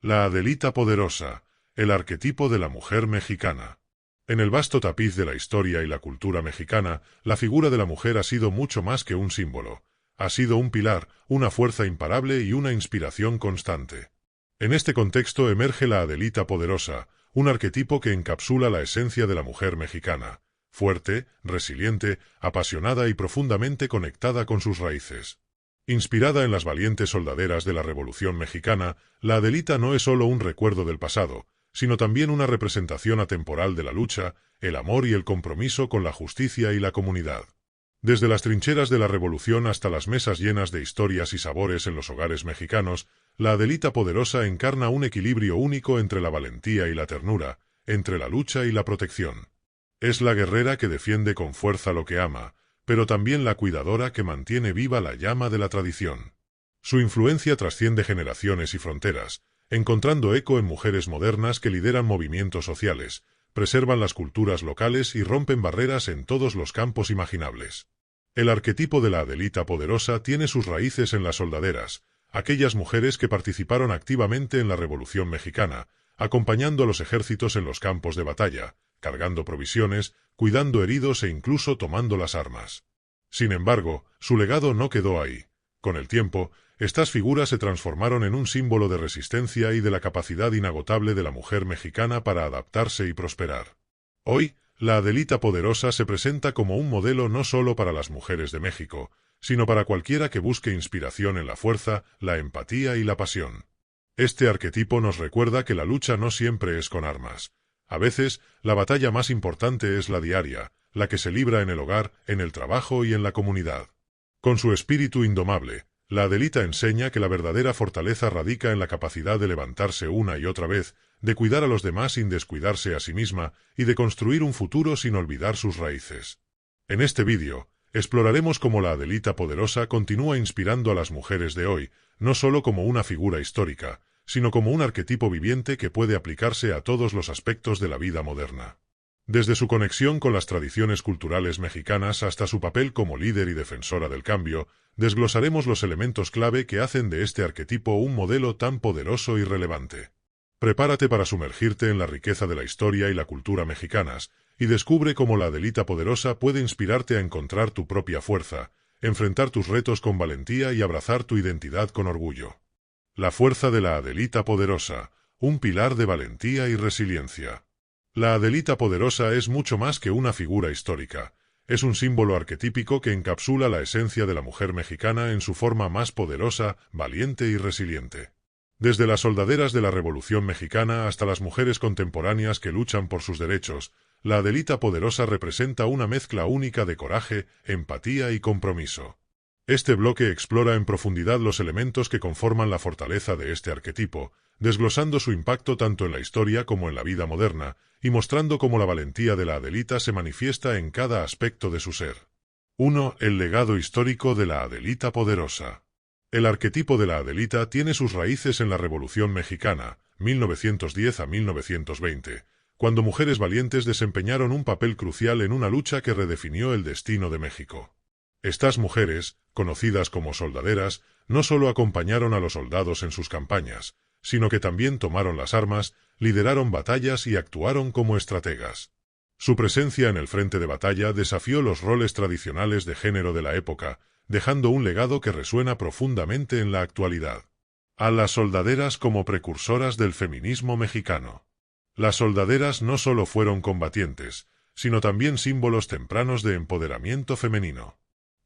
La Adelita poderosa, el arquetipo de la mujer mexicana. En el vasto tapiz de la historia y la cultura mexicana, la figura de la mujer ha sido mucho más que un símbolo. Ha sido un pilar, una fuerza imparable y una inspiración constante. En este contexto emerge la Adelita poderosa, un arquetipo que encapsula la esencia de la mujer mexicana, fuerte, resiliente, apasionada y profundamente conectada con sus raíces. Inspirada en las valientes soldaderas de la Revolución Mexicana, la Adelita no es solo un recuerdo del pasado, sino también una representación atemporal de la lucha, el amor y el compromiso con la justicia y la comunidad. Desde las trincheras de la Revolución hasta las mesas llenas de historias y sabores en los hogares mexicanos, la Adelita poderosa encarna un equilibrio único entre la valentía y la ternura, entre la lucha y la protección. Es la guerrera que defiende con fuerza lo que ama, pero también la cuidadora que mantiene viva la llama de la tradición. Su influencia trasciende generaciones y fronteras, encontrando eco en mujeres modernas que lideran movimientos sociales, preservan las culturas locales y rompen barreras en todos los campos imaginables. El arquetipo de la Adelita poderosa tiene sus raíces en las soldaderas, aquellas mujeres que participaron activamente en la Revolución Mexicana, acompañando a los ejércitos en los campos de batalla, cargando provisiones, cuidando heridos e incluso tomando las armas. Sin embargo, su legado no quedó ahí. Con el tiempo, estas figuras se transformaron en un símbolo de resistencia y de la capacidad inagotable de la mujer mexicana para adaptarse y prosperar. Hoy, la Adelita poderosa se presenta como un modelo no solo para las mujeres de México, sino para cualquiera que busque inspiración en la fuerza, la empatía y la pasión. Este arquetipo nos recuerda que la lucha no siempre es con armas. A veces, la batalla más importante es la diaria, la que se libra en el hogar, en el trabajo y en la comunidad. Con su espíritu indomable, la Adelita enseña que la verdadera fortaleza radica en la capacidad de levantarse una y otra vez, de cuidar a los demás sin descuidarse a sí misma y de construir un futuro sin olvidar sus raíces. En este vídeo, exploraremos cómo la Adelita poderosa continúa inspirando a las mujeres de hoy, no solo como una figura histórica, sino como un arquetipo viviente que puede aplicarse a todos los aspectos de la vida moderna. Desde su conexión con las tradiciones culturales mexicanas hasta su papel como líder y defensora del cambio, desglosaremos los elementos clave que hacen de este arquetipo un modelo tan poderoso y relevante. Prepárate para sumergirte en la riqueza de la historia y la cultura mexicanas, y descubre cómo la Adelita poderosa puede inspirarte a encontrar tu propia fuerza, enfrentar tus retos con valentía y abrazar tu identidad con orgullo. La fuerza de la Adelita poderosa, un pilar de valentía y resiliencia. La Adelita poderosa es mucho más que una figura histórica. Es un símbolo arquetípico que encapsula la esencia de la mujer mexicana en su forma más poderosa, valiente y resiliente. Desde las soldaderas de la Revolución Mexicana hasta las mujeres contemporáneas que luchan por sus derechos, la Adelita poderosa representa una mezcla única de coraje, empatía y compromiso. Este bloque explora en profundidad los elementos que conforman la fortaleza de este arquetipo, desglosando su impacto tanto en la historia como en la vida moderna, y mostrando cómo la valentía de la Adelita se manifiesta en cada aspecto de su ser. 1. El legado histórico de la Adelita poderosa. El arquetipo de la Adelita tiene sus raíces en la Revolución Mexicana, 1910 a 1920, cuando mujeres valientes desempeñaron un papel crucial en una lucha que redefinió el destino de México. Estas mujeres, conocidas como soldaderas, no solo acompañaron a los soldados en sus campañas, sino que también tomaron las armas, lideraron batallas y actuaron como estrategas. Su presencia en el frente de batalla desafió los roles tradicionales de género de la época, dejando un legado que resuena profundamente en la actualidad. A las soldaderas como precursoras del feminismo mexicano. Las soldaderas no solo fueron combatientes, sino también símbolos tempranos de empoderamiento femenino.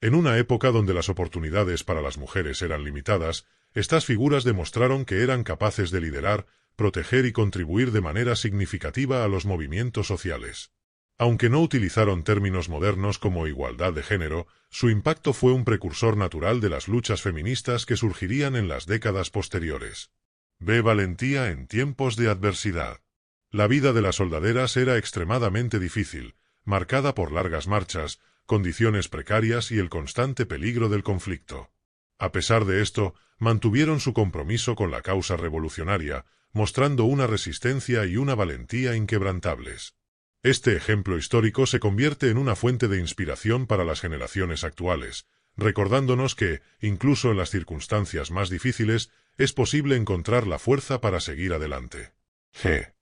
En una época donde las oportunidades para las mujeres eran limitadas, estas figuras demostraron que eran capaces de liderar, proteger y contribuir de manera significativa a los movimientos sociales. Aunque no utilizaron términos modernos como igualdad de género, su impacto fue un precursor natural de las luchas feministas que surgirían en las décadas posteriores. Ve valentía en tiempos de adversidad. La vida de las soldaderas era extremadamente difícil, marcada por largas marchas, condiciones precarias y el constante peligro del conflicto. A pesar de esto, mantuvieron su compromiso con la causa revolucionaria, mostrando una resistencia y una valentía inquebrantables. Este ejemplo histórico se convierte en una fuente de inspiración para las generaciones actuales, recordándonos que, incluso en las circunstancias más difíciles, es posible encontrar la fuerza para seguir adelante. G.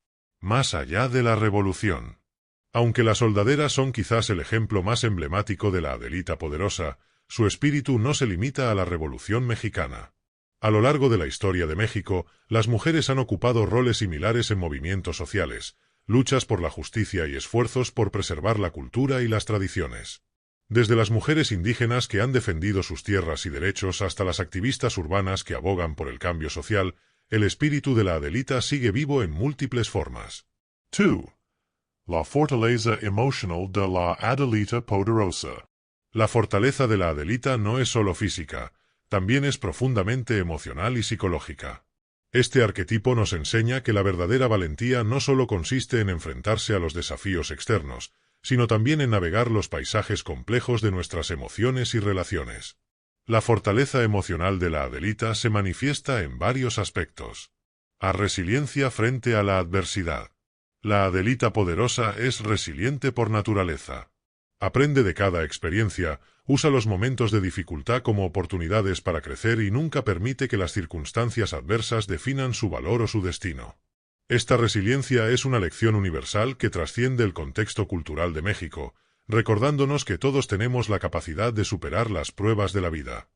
Más allá de la revolución. Aunque las soldaderas son quizás el ejemplo más emblemático de la Adelita poderosa, su espíritu no se limita a la Revolución Mexicana. A lo largo de la historia de México, las mujeres han ocupado roles similares en movimientos sociales, luchas por la justicia y esfuerzos por preservar la cultura y las tradiciones. Desde las mujeres indígenas que han defendido sus tierras y derechos hasta las activistas urbanas que abogan por el cambio social, el espíritu de la Adelita sigue vivo en múltiples formas. 2. La fortaleza emocional de la Adelita poderosa. La fortaleza de la Adelita no es solo física, también es profundamente emocional y psicológica. Este arquetipo nos enseña que la verdadera valentía no solo consiste en enfrentarse a los desafíos externos, sino también en navegar los paisajes complejos de nuestras emociones y relaciones. La fortaleza emocional de la Adelita se manifiesta en varios aspectos. A resiliencia frente a la adversidad. La Adelita poderosa es resiliente por naturaleza. Aprende de cada experiencia, usa los momentos de dificultad como oportunidades para crecer y nunca permite que las circunstancias adversas definan su valor o su destino. Esta resiliencia es una lección universal que trasciende el contexto cultural de México, recordándonos que todos tenemos la capacidad de superar las pruebas de la vida.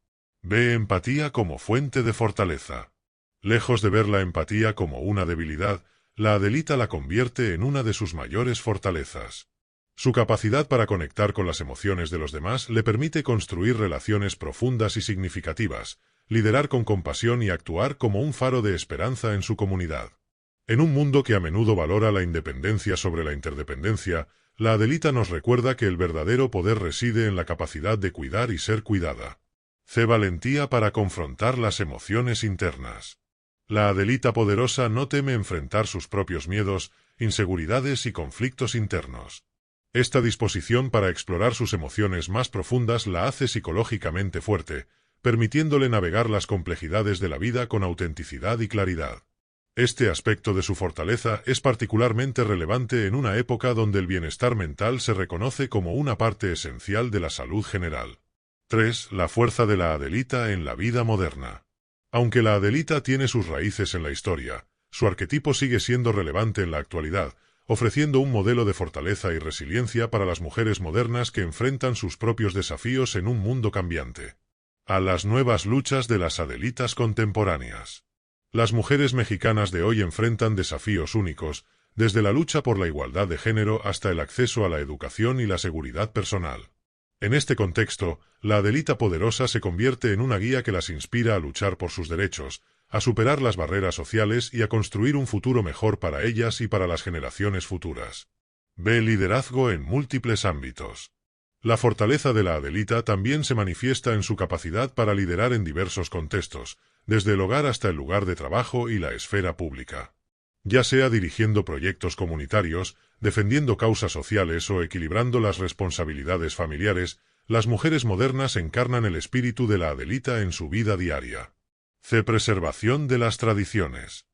Ve empatía como fuente de fortaleza. Lejos de ver la empatía como una debilidad, la Adelita la convierte en una de sus mayores fortalezas. Su capacidad para conectar con las emociones de los demás le permite construir relaciones profundas y significativas, liderar con compasión y actuar como un faro de esperanza en su comunidad. En un mundo que a menudo valora la independencia sobre la interdependencia, la Adelita nos recuerda que el verdadero poder reside en la capacidad de cuidar y ser cuidada. C. Valentía para confrontar las emociones internas. La Adelita poderosa no teme enfrentar sus propios miedos, inseguridades y conflictos internos. Esta disposición para explorar sus emociones más profundas la hace psicológicamente fuerte, permitiéndole navegar las complejidades de la vida con autenticidad y claridad. Este aspecto de su fortaleza es particularmente relevante en una época donde el bienestar mental se reconoce como una parte esencial de la salud general. 3. La fuerza de la Adelita en la vida moderna. Aunque la Adelita tiene sus raíces en la historia, su arquetipo sigue siendo relevante en la actualidad, ofreciendo un modelo de fortaleza y resiliencia para las mujeres modernas que enfrentan sus propios desafíos en un mundo cambiante. A las nuevas luchas de las Adelitas contemporáneas. Las mujeres mexicanas de hoy enfrentan desafíos únicos, desde la lucha por la igualdad de género hasta el acceso a la educación y la seguridad personal. En este contexto, la Adelita poderosa se convierte en una guía que las inspira a luchar por sus derechos, a superar las barreras sociales y a construir un futuro mejor para ellas y para las generaciones futuras. B. Liderazgo en múltiples ámbitos. La fortaleza de la Adelita también se manifiesta en su capacidad para liderar en diversos contextos, desde el hogar hasta el lugar de trabajo y la esfera pública. Ya sea dirigiendo proyectos comunitarios, defendiendo causas sociales o equilibrando las responsabilidades familiares, las mujeres modernas encarnan el espíritu de la Adelita en su vida diaria. C. Preservación de las tradiciones.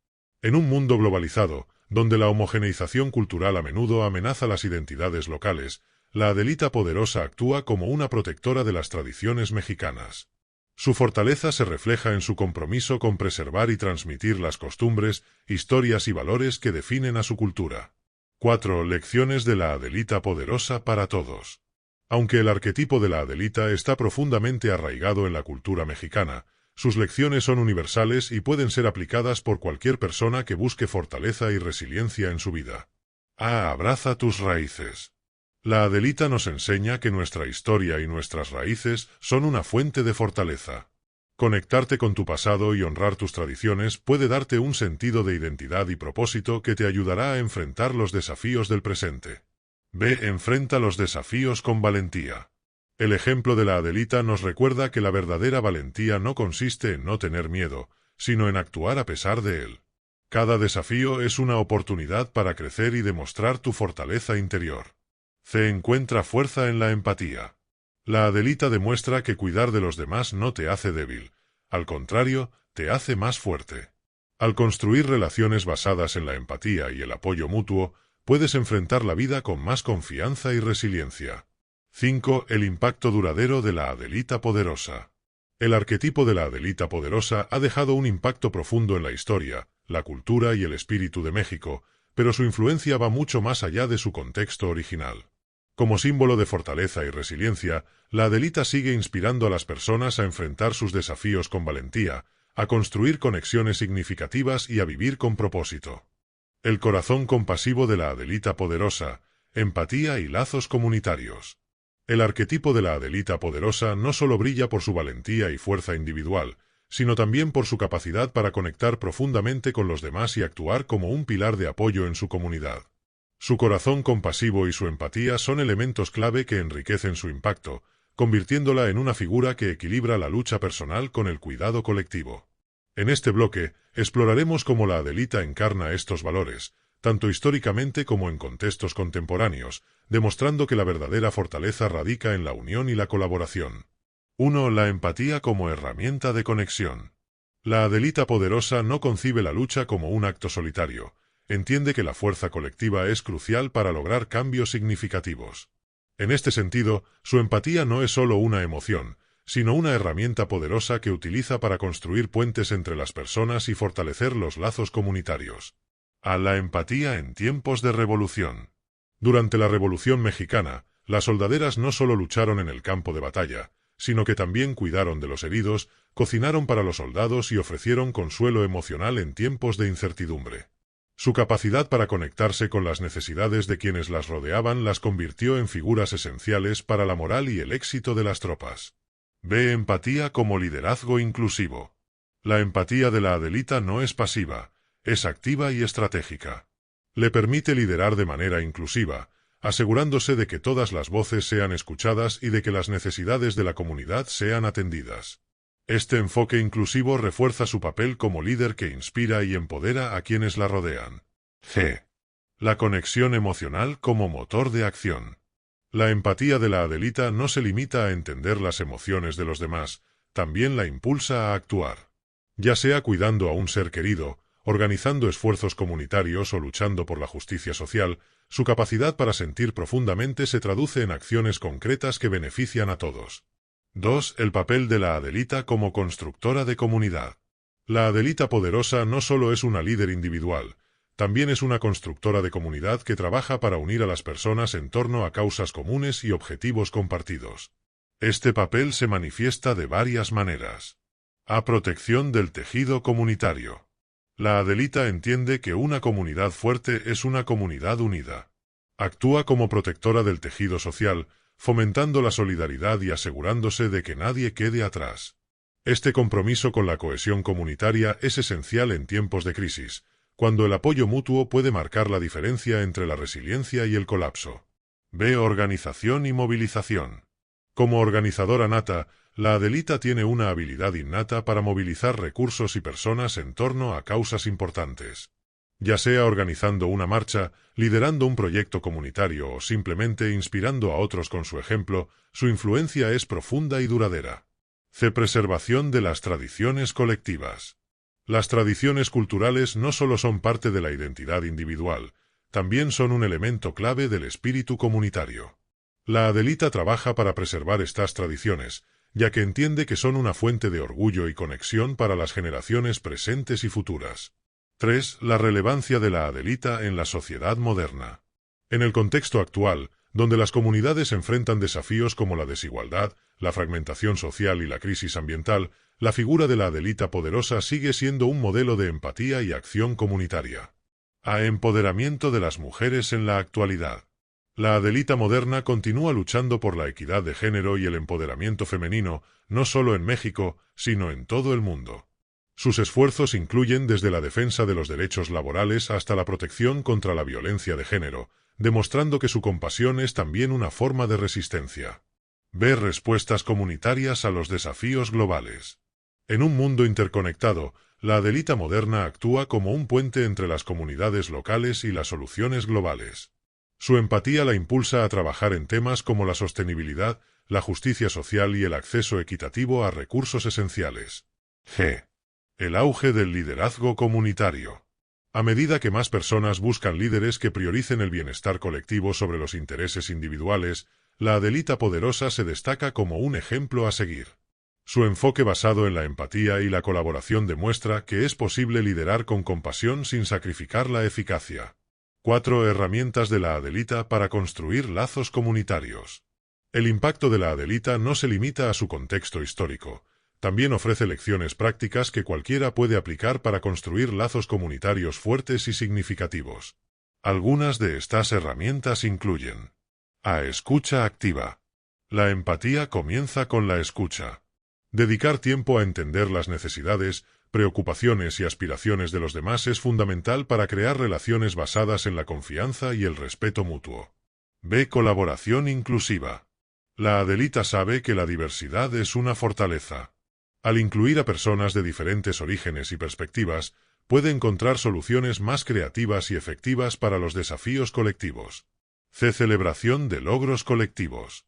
En un mundo globalizado, donde la homogeneización cultural a menudo amenaza las identidades locales, la Adelita poderosa actúa como una protectora de las tradiciones mexicanas. Su fortaleza se refleja en su compromiso con preservar y transmitir las costumbres, historias y valores que definen a su cultura. 4. Lecciones de la Adelita poderosa para todos. Aunque el arquetipo de la Adelita está profundamente arraigado en la cultura mexicana, sus lecciones son universales y pueden ser aplicadas por cualquier persona que busque fortaleza y resiliencia en su vida. A. Abraza tus raíces. La Adelita nos enseña que nuestra historia y nuestras raíces son una fuente de fortaleza. Conectarte con tu pasado y honrar tus tradiciones puede darte un sentido de identidad y propósito que te ayudará a enfrentar los desafíos del presente. B. Enfrenta los desafíos con valentía. El ejemplo de la Adelita nos recuerda que la verdadera valentía no consiste en no tener miedo, sino en actuar a pesar de él. Cada desafío es una oportunidad para crecer y demostrar tu fortaleza interior. C. Encuentra fuerza en la empatía. La Adelita demuestra que cuidar de los demás no te hace débil, al contrario, te hace más fuerte. Al construir relaciones basadas en la empatía y el apoyo mutuo, puedes enfrentar la vida con más confianza y resiliencia. 5. El impacto duradero de la Adelita poderosa. El arquetipo de la Adelita poderosa ha dejado un impacto profundo en la historia, la cultura y el espíritu de México, pero su influencia va mucho más allá de su contexto original. Como símbolo de fortaleza y resiliencia, la Adelita sigue inspirando a las personas a enfrentar sus desafíos con valentía, a construir conexiones significativas y a vivir con propósito. El corazón compasivo de la Adelita poderosa, empatía y lazos comunitarios. El arquetipo de la Adelita poderosa no solo brilla por su valentía y fuerza individual, sino también por su capacidad para conectar profundamente con los demás y actuar como un pilar de apoyo en su comunidad. Su corazón compasivo y su empatía son elementos clave que enriquecen su impacto, convirtiéndola en una figura que equilibra la lucha personal con el cuidado colectivo. En este bloque, exploraremos cómo la Adelita encarna estos valores, tanto históricamente como en contextos contemporáneos, demostrando que la verdadera fortaleza radica en la unión y la colaboración. 1. La empatía como herramienta de conexión. La Adelita poderosa no concibe la lucha como un acto solitario. Entiende que la fuerza colectiva es crucial para lograr cambios significativos. En este sentido, su empatía no es solo una emoción, sino una herramienta poderosa que utiliza para construir puentes entre las personas y fortalecer los lazos comunitarios. A la empatía en tiempos de revolución. Durante la Revolución Mexicana, las soldaderas no solo lucharon en el campo de batalla, sino que también cuidaron de los heridos, cocinaron para los soldados y ofrecieron consuelo emocional en tiempos de incertidumbre. Su capacidad para conectarse con las necesidades de quienes las rodeaban las convirtió en figuras esenciales para la moral y el éxito de las tropas. Ve empatía como liderazgo inclusivo. La empatía de la Adelita no es pasiva, es activa y estratégica. Le permite liderar de manera inclusiva, asegurándose de que todas las voces sean escuchadas y de que las necesidades de la comunidad sean atendidas. Este enfoque inclusivo refuerza su papel como líder que inspira y empodera a quienes la rodean. G. La conexión emocional como motor de acción. La empatía de la Adelita no se limita a entender las emociones de los demás, también la impulsa a actuar. Ya sea cuidando a un ser querido, organizando esfuerzos comunitarios o luchando por la justicia social, su capacidad para sentir profundamente se traduce en acciones concretas que benefician a todos. 2. El papel de la Adelita como constructora de comunidad. La Adelita poderosa no solo es una líder individual, también es una constructora de comunidad que trabaja para unir a las personas en torno a causas comunes y objetivos compartidos. Este papel se manifiesta de varias maneras. A. Protección del tejido comunitario. La Adelita entiende que una comunidad fuerte es una comunidad unida. Actúa como protectora del tejido social, fomentando la solidaridad y asegurándose de que nadie quede atrás. Este compromiso con la cohesión comunitaria es esencial en tiempos de crisis, cuando el apoyo mutuo puede marcar la diferencia entre la resiliencia y el colapso. B. Organización y movilización. Como organizadora nata, la Adelita tiene una habilidad innata para movilizar recursos y personas en torno a causas importantes. Ya sea organizando una marcha, liderando un proyecto comunitario o simplemente inspirando a otros con su ejemplo, su influencia es profunda y duradera. C. Preservación de las tradiciones colectivas. Las tradiciones culturales no solo son parte de la identidad individual, también son un elemento clave del espíritu comunitario. La Adelita trabaja para preservar estas tradiciones, ya que entiende que son una fuente de orgullo y conexión para las generaciones presentes y futuras. 3. La relevancia de la Adelita en la sociedad moderna. En el contexto actual, donde las comunidades enfrentan desafíos como la desigualdad, la fragmentación social y la crisis ambiental, la figura de la Adelita poderosa sigue siendo un modelo de empatía y acción comunitaria. A. Empoderamiento de las mujeres en la actualidad. La Adelita moderna continúa luchando por la equidad de género y el empoderamiento femenino, no solo en México, sino en todo el mundo. Sus esfuerzos incluyen desde la defensa de los derechos laborales hasta la protección contra la violencia de género, demostrando que su compasión es también una forma de resistencia. B. Respuestas comunitarias a los desafíos globales. En un mundo interconectado, la Adelita moderna actúa como un puente entre las comunidades locales y las soluciones globales. Su empatía la impulsa a trabajar en temas como la sostenibilidad, la justicia social y el acceso equitativo a recursos esenciales. G. El auge del liderazgo comunitario. A medida que más personas buscan líderes que prioricen el bienestar colectivo sobre los intereses individuales, la Adelita poderosa se destaca como un ejemplo a seguir. Su enfoque basado en la empatía y la colaboración demuestra que es posible liderar con compasión sin sacrificar la eficacia. 4 herramientas de la Adelita para construir lazos comunitarios. El impacto de la Adelita no se limita a su contexto histórico. También ofrece lecciones prácticas que cualquiera puede aplicar para construir lazos comunitarios fuertes y significativos. Algunas de estas herramientas incluyen: A. Escucha activa. La empatía comienza con la escucha. Dedicar tiempo a entender las necesidades, preocupaciones y aspiraciones de los demás es fundamental para crear relaciones basadas en la confianza y el respeto mutuo. B. Colaboración inclusiva. La Adelita sabe que la diversidad es una fortaleza. Al incluir a personas de diferentes orígenes y perspectivas, puede encontrar soluciones más creativas y efectivas para los desafíos colectivos. C. Celebración de logros colectivos.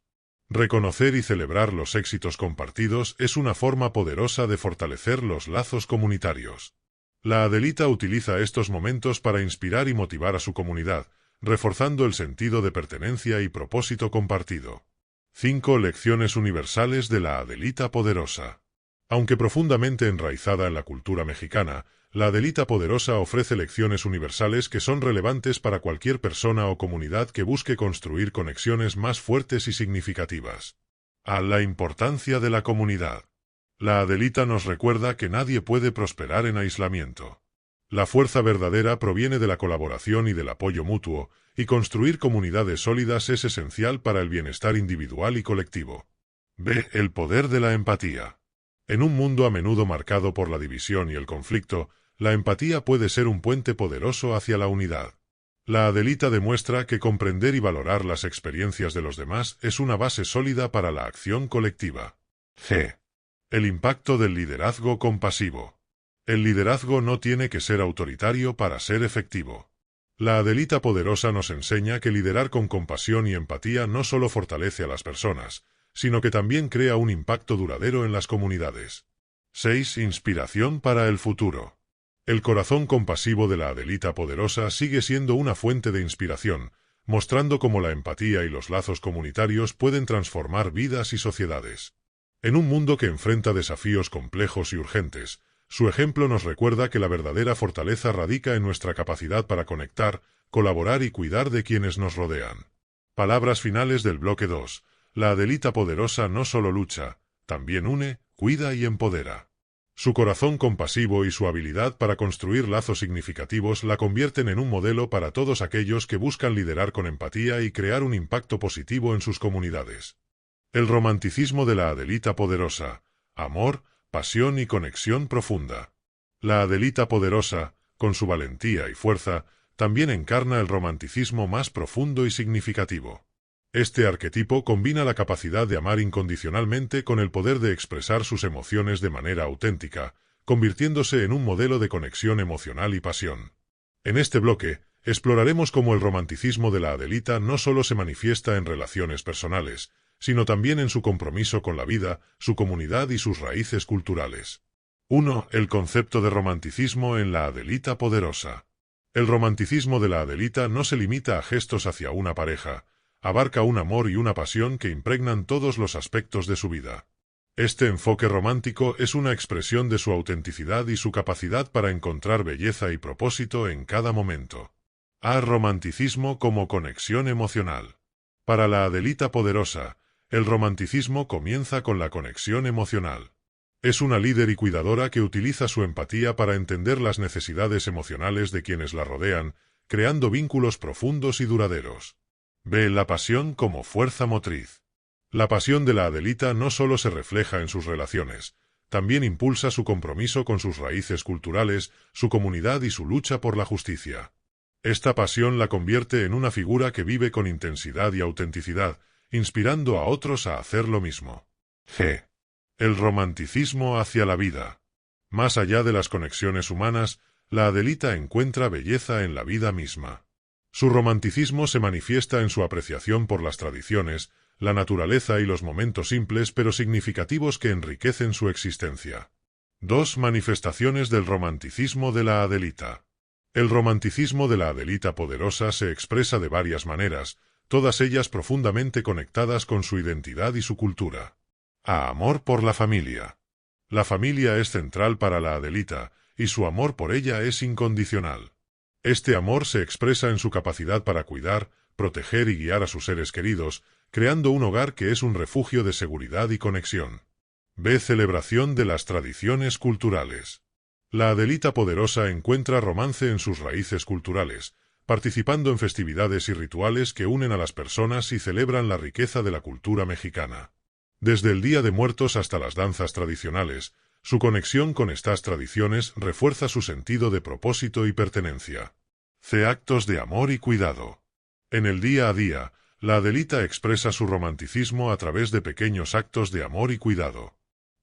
Reconocer y celebrar los éxitos compartidos es una forma poderosa de fortalecer los lazos comunitarios. La Adelita utiliza estos momentos para inspirar y motivar a su comunidad, reforzando el sentido de pertenencia y propósito compartido. 5 lecciones universales de la Adelita poderosa. Aunque profundamente enraizada en la cultura mexicana, la Adelita poderosa ofrece lecciones universales que son relevantes para cualquier persona o comunidad que busque construir conexiones más fuertes y significativas. A. La importancia de la comunidad. La Adelita nos recuerda que nadie puede prosperar en aislamiento. La fuerza verdadera proviene de la colaboración y del apoyo mutuo, y construir comunidades sólidas es esencial para el bienestar individual y colectivo. B. El poder de la empatía. En un mundo a menudo marcado por la división y el conflicto, la empatía puede ser un puente poderoso hacia la unidad. La Adelita demuestra que comprender y valorar las experiencias de los demás es una base sólida para la acción colectiva. G. El impacto del liderazgo compasivo. El liderazgo no tiene que ser autoritario para ser efectivo. La Adelita poderosa nos enseña que liderar con compasión y empatía no solo fortalece a las personas, sino que también crea un impacto duradero en las comunidades. 6. Inspiración para el futuro. El corazón compasivo de la Adelita poderosa sigue siendo una fuente de inspiración, mostrando cómo la empatía y los lazos comunitarios pueden transformar vidas y sociedades. En un mundo que enfrenta desafíos complejos y urgentes, su ejemplo nos recuerda que la verdadera fortaleza radica en nuestra capacidad para conectar, colaborar y cuidar de quienes nos rodean. Palabras finales del bloque 2. La Adelita poderosa no solo lucha, también une, cuida y empodera. Su corazón compasivo y su habilidad para construir lazos significativos la convierten en un modelo para todos aquellos que buscan liderar con empatía y crear un impacto positivo en sus comunidades. El romanticismo de la Adelita poderosa. Amor, pasión y conexión profunda. La Adelita poderosa, con su valentía y fuerza, también encarna el romanticismo más profundo y significativo. Este arquetipo combina la capacidad de amar incondicionalmente con el poder de expresar sus emociones de manera auténtica, convirtiéndose en un modelo de conexión emocional y pasión. En este bloque, exploraremos cómo el romanticismo de la Adelita no solo se manifiesta en relaciones personales, sino también en su compromiso con la vida, su comunidad y sus raíces culturales. 1. El concepto de romanticismo en la Adelita poderosa. El romanticismo de la Adelita no se limita a gestos hacia una pareja, abarca un amor y una pasión que impregnan todos los aspectos de su vida. Este enfoque romántico es una expresión de su autenticidad y su capacidad para encontrar belleza y propósito en cada momento. A. Romanticismo como conexión emocional. Para la Adelita poderosa, el romanticismo comienza con la conexión emocional. Es una líder y cuidadora que utiliza su empatía para entender las necesidades emocionales de quienes la rodean, creando vínculos profundos y duraderos. B. La pasión como fuerza motriz. La pasión de la Adelita no solo se refleja en sus relaciones, también impulsa su compromiso con sus raíces culturales, su comunidad y su lucha por la justicia. Esta pasión la convierte en una figura que vive con intensidad y autenticidad, inspirando a otros a hacer lo mismo. G. El romanticismo hacia la vida. Más allá de las conexiones humanas, la Adelita encuentra belleza en la vida misma. Su romanticismo se manifiesta en su apreciación por las tradiciones, la naturaleza y los momentos simples pero significativos que enriquecen su existencia. 2. Manifestaciones del romanticismo de la Adelita. El romanticismo de la Adelita poderosa se expresa de varias maneras, todas ellas profundamente conectadas con su identidad y su cultura. A amor por la familia. La familia es central para la Adelita, y su amor por ella es incondicional. Este amor se expresa en su capacidad para cuidar, proteger y guiar a sus seres queridos, creando un hogar que es un refugio de seguridad y conexión. B. Celebración de las tradiciones culturales. La Adelita poderosa encuentra romance en sus raíces culturales, participando en festividades y rituales que unen a las personas y celebran la riqueza de la cultura mexicana. Desde el Día de Muertos hasta las danzas tradicionales, su conexión con estas tradiciones refuerza su sentido de propósito y pertenencia. C. Actos de amor y cuidado. En el día a día, la Adelita expresa su romanticismo a través de pequeños actos de amor y cuidado.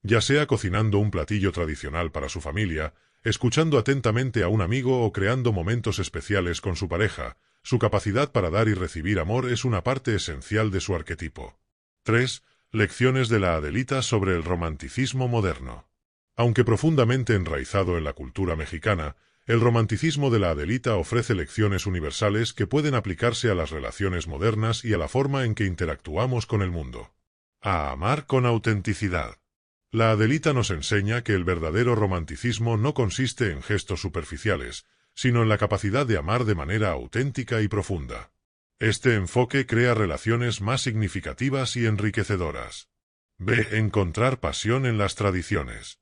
Ya sea cocinando un platillo tradicional para su familia, escuchando atentamente a un amigo o creando momentos especiales con su pareja, su capacidad para dar y recibir amor es una parte esencial de su arquetipo. 3. Lecciones de la Adelita sobre el romanticismo moderno. Aunque profundamente enraizado en la cultura mexicana, el romanticismo de la Adelita ofrece lecciones universales que pueden aplicarse a las relaciones modernas y a la forma en que interactuamos con el mundo. A amar con autenticidad. La Adelita nos enseña que el verdadero romanticismo no consiste en gestos superficiales, sino en la capacidad de amar de manera auténtica y profunda. Este enfoque crea relaciones más significativas y enriquecedoras. B. Encontrar pasión en las tradiciones.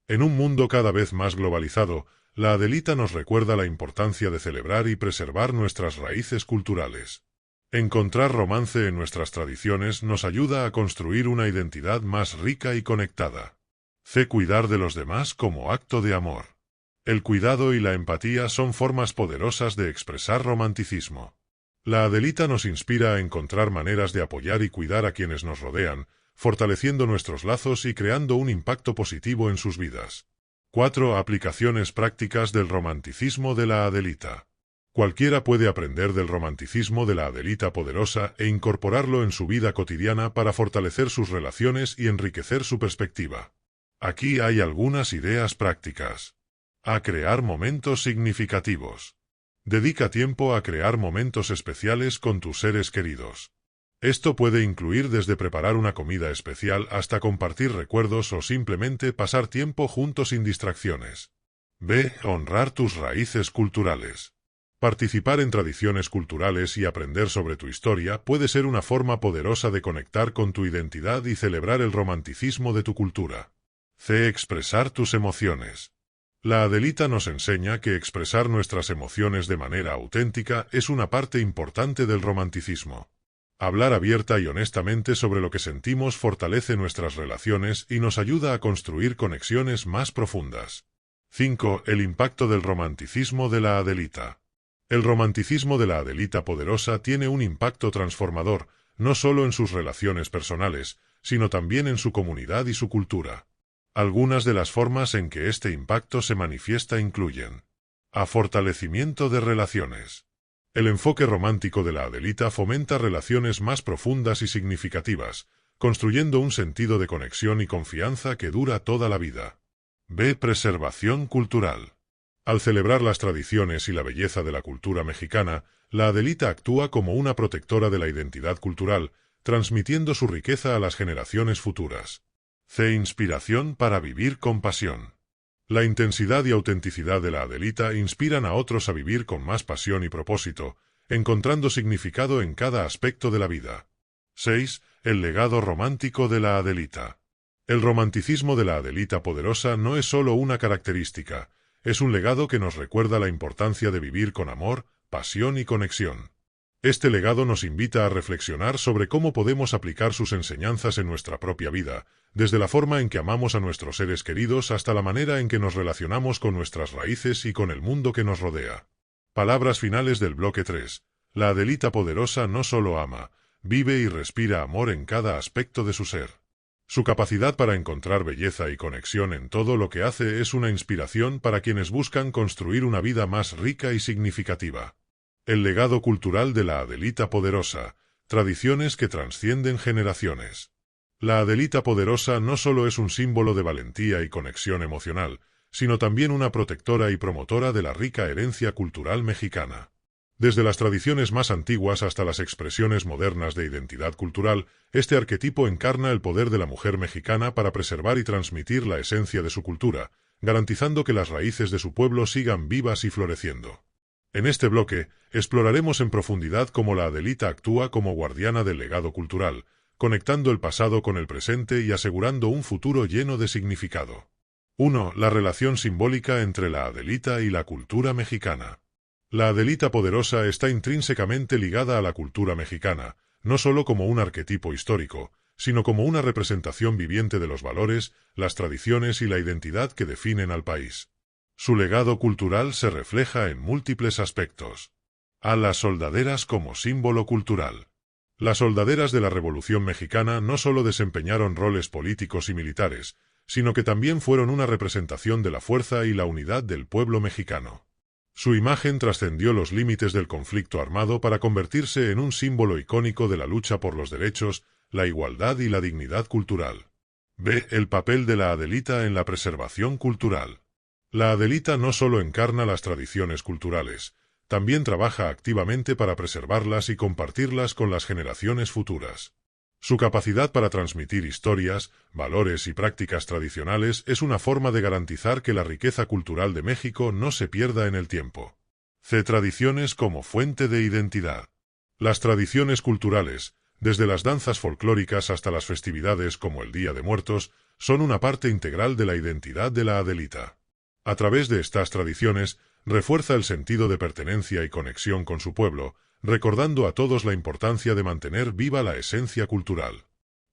En un mundo cada vez más globalizado, la Adelita nos recuerda la importancia de celebrar y preservar nuestras raíces culturales. Encontrar romance en nuestras tradiciones nos ayuda a construir una identidad más rica y conectada. C. Cuidar de los demás como acto de amor. El cuidado y la empatía son formas poderosas de expresar romanticismo. La Adelita nos inspira a encontrar maneras de apoyar y cuidar a quienes nos rodean, fortaleciendo nuestros lazos y creando un impacto positivo en sus vidas. 4. Aplicaciones prácticas del romanticismo de la Adelita. Cualquiera puede aprender del romanticismo de la Adelita poderosa e incorporarlo en su vida cotidiana para fortalecer sus relaciones y enriquecer su perspectiva. Aquí hay algunas ideas prácticas. A. Crear momentos significativos. Dedica tiempo a crear momentos especiales con tus seres queridos. Esto puede incluir desde preparar una comida especial hasta compartir recuerdos o simplemente pasar tiempo juntos sin distracciones. B. Honrar tus raíces culturales. Participar en tradiciones culturales y aprender sobre tu historia puede ser una forma poderosa de conectar con tu identidad y celebrar el romanticismo de tu cultura. C. Expresar tus emociones. La Adelita nos enseña que expresar nuestras emociones de manera auténtica es una parte importante del romanticismo. Hablar abierta y honestamente sobre lo que sentimos fortalece nuestras relaciones y nos ayuda a construir conexiones más profundas. 5. El impacto del romanticismo de la Adelita. El romanticismo de la Adelita poderosa tiene un impacto transformador, no solo en sus relaciones personales, sino también en su comunidad y su cultura. Algunas de las formas en que este impacto se manifiesta incluyen: A. Fortalecimiento de relaciones. El enfoque romántico de la Adelita fomenta relaciones más profundas y significativas, construyendo un sentido de conexión y confianza que dura toda la vida. B. Preservación cultural. Al celebrar las tradiciones y la belleza de la cultura mexicana, la Adelita actúa como una protectora de la identidad cultural, transmitiendo su riqueza a las generaciones futuras. C. Inspiración para vivir con pasión. La intensidad y autenticidad de la Adelita inspiran a otros a vivir con más pasión y propósito, encontrando significado en cada aspecto de la vida. 6. El legado romántico de la Adelita. El romanticismo de la Adelita poderosa no es solo una característica, es un legado que nos recuerda la importancia de vivir con amor, pasión y conexión. Este legado nos invita a reflexionar sobre cómo podemos aplicar sus enseñanzas en nuestra propia vida, desde la forma en que amamos a nuestros seres queridos hasta la manera en que nos relacionamos con nuestras raíces y con el mundo que nos rodea. Palabras finales del bloque 3. La Adelita poderosa no solo ama, vive y respira amor en cada aspecto de su ser. Su capacidad para encontrar belleza y conexión en todo lo que hace es una inspiración para quienes buscan construir una vida más rica y significativa. El legado cultural de la Adelita poderosa, tradiciones que trascienden generaciones. La Adelita poderosa no solo es un símbolo de valentía y conexión emocional, sino también una protectora y promotora de la rica herencia cultural mexicana. Desde las tradiciones más antiguas hasta las expresiones modernas de identidad cultural, este arquetipo encarna el poder de la mujer mexicana para preservar y transmitir la esencia de su cultura, garantizando que las raíces de su pueblo sigan vivas y floreciendo. En este bloque, exploraremos en profundidad cómo la Adelita actúa como guardiana del legado cultural, conectando el pasado con el presente y asegurando un futuro lleno de significado. 1. La relación simbólica entre la Adelita y la cultura mexicana. La Adelita poderosa está intrínsecamente ligada a la cultura mexicana, no solo como un arquetipo histórico, sino como una representación viviente de los valores, las tradiciones y la identidad que definen al país. Su legado cultural se refleja en múltiples aspectos. A las soldaderas como símbolo cultural. Las soldaderas de la Revolución Mexicana no solo desempeñaron roles políticos y militares, sino que también fueron una representación de la fuerza y la unidad del pueblo mexicano. Su imagen trascendió los límites del conflicto armado para convertirse en un símbolo icónico de la lucha por los derechos, la igualdad y la dignidad cultural. B. El papel de la Adelita en la preservación cultural. La Adelita no solo encarna las tradiciones culturales, también trabaja activamente para preservarlas y compartirlas con las generaciones futuras. Su capacidad para transmitir historias, valores y prácticas tradicionales es una forma de garantizar que la riqueza cultural de México no se pierda en el tiempo. C. Tradiciones como fuente de identidad. Las tradiciones culturales, desde las danzas folclóricas hasta las festividades como el Día de Muertos, son una parte integral de la identidad de la Adelita. A través de estas tradiciones, refuerza el sentido de pertenencia y conexión con su pueblo, recordando a todos la importancia de mantener viva la esencia cultural.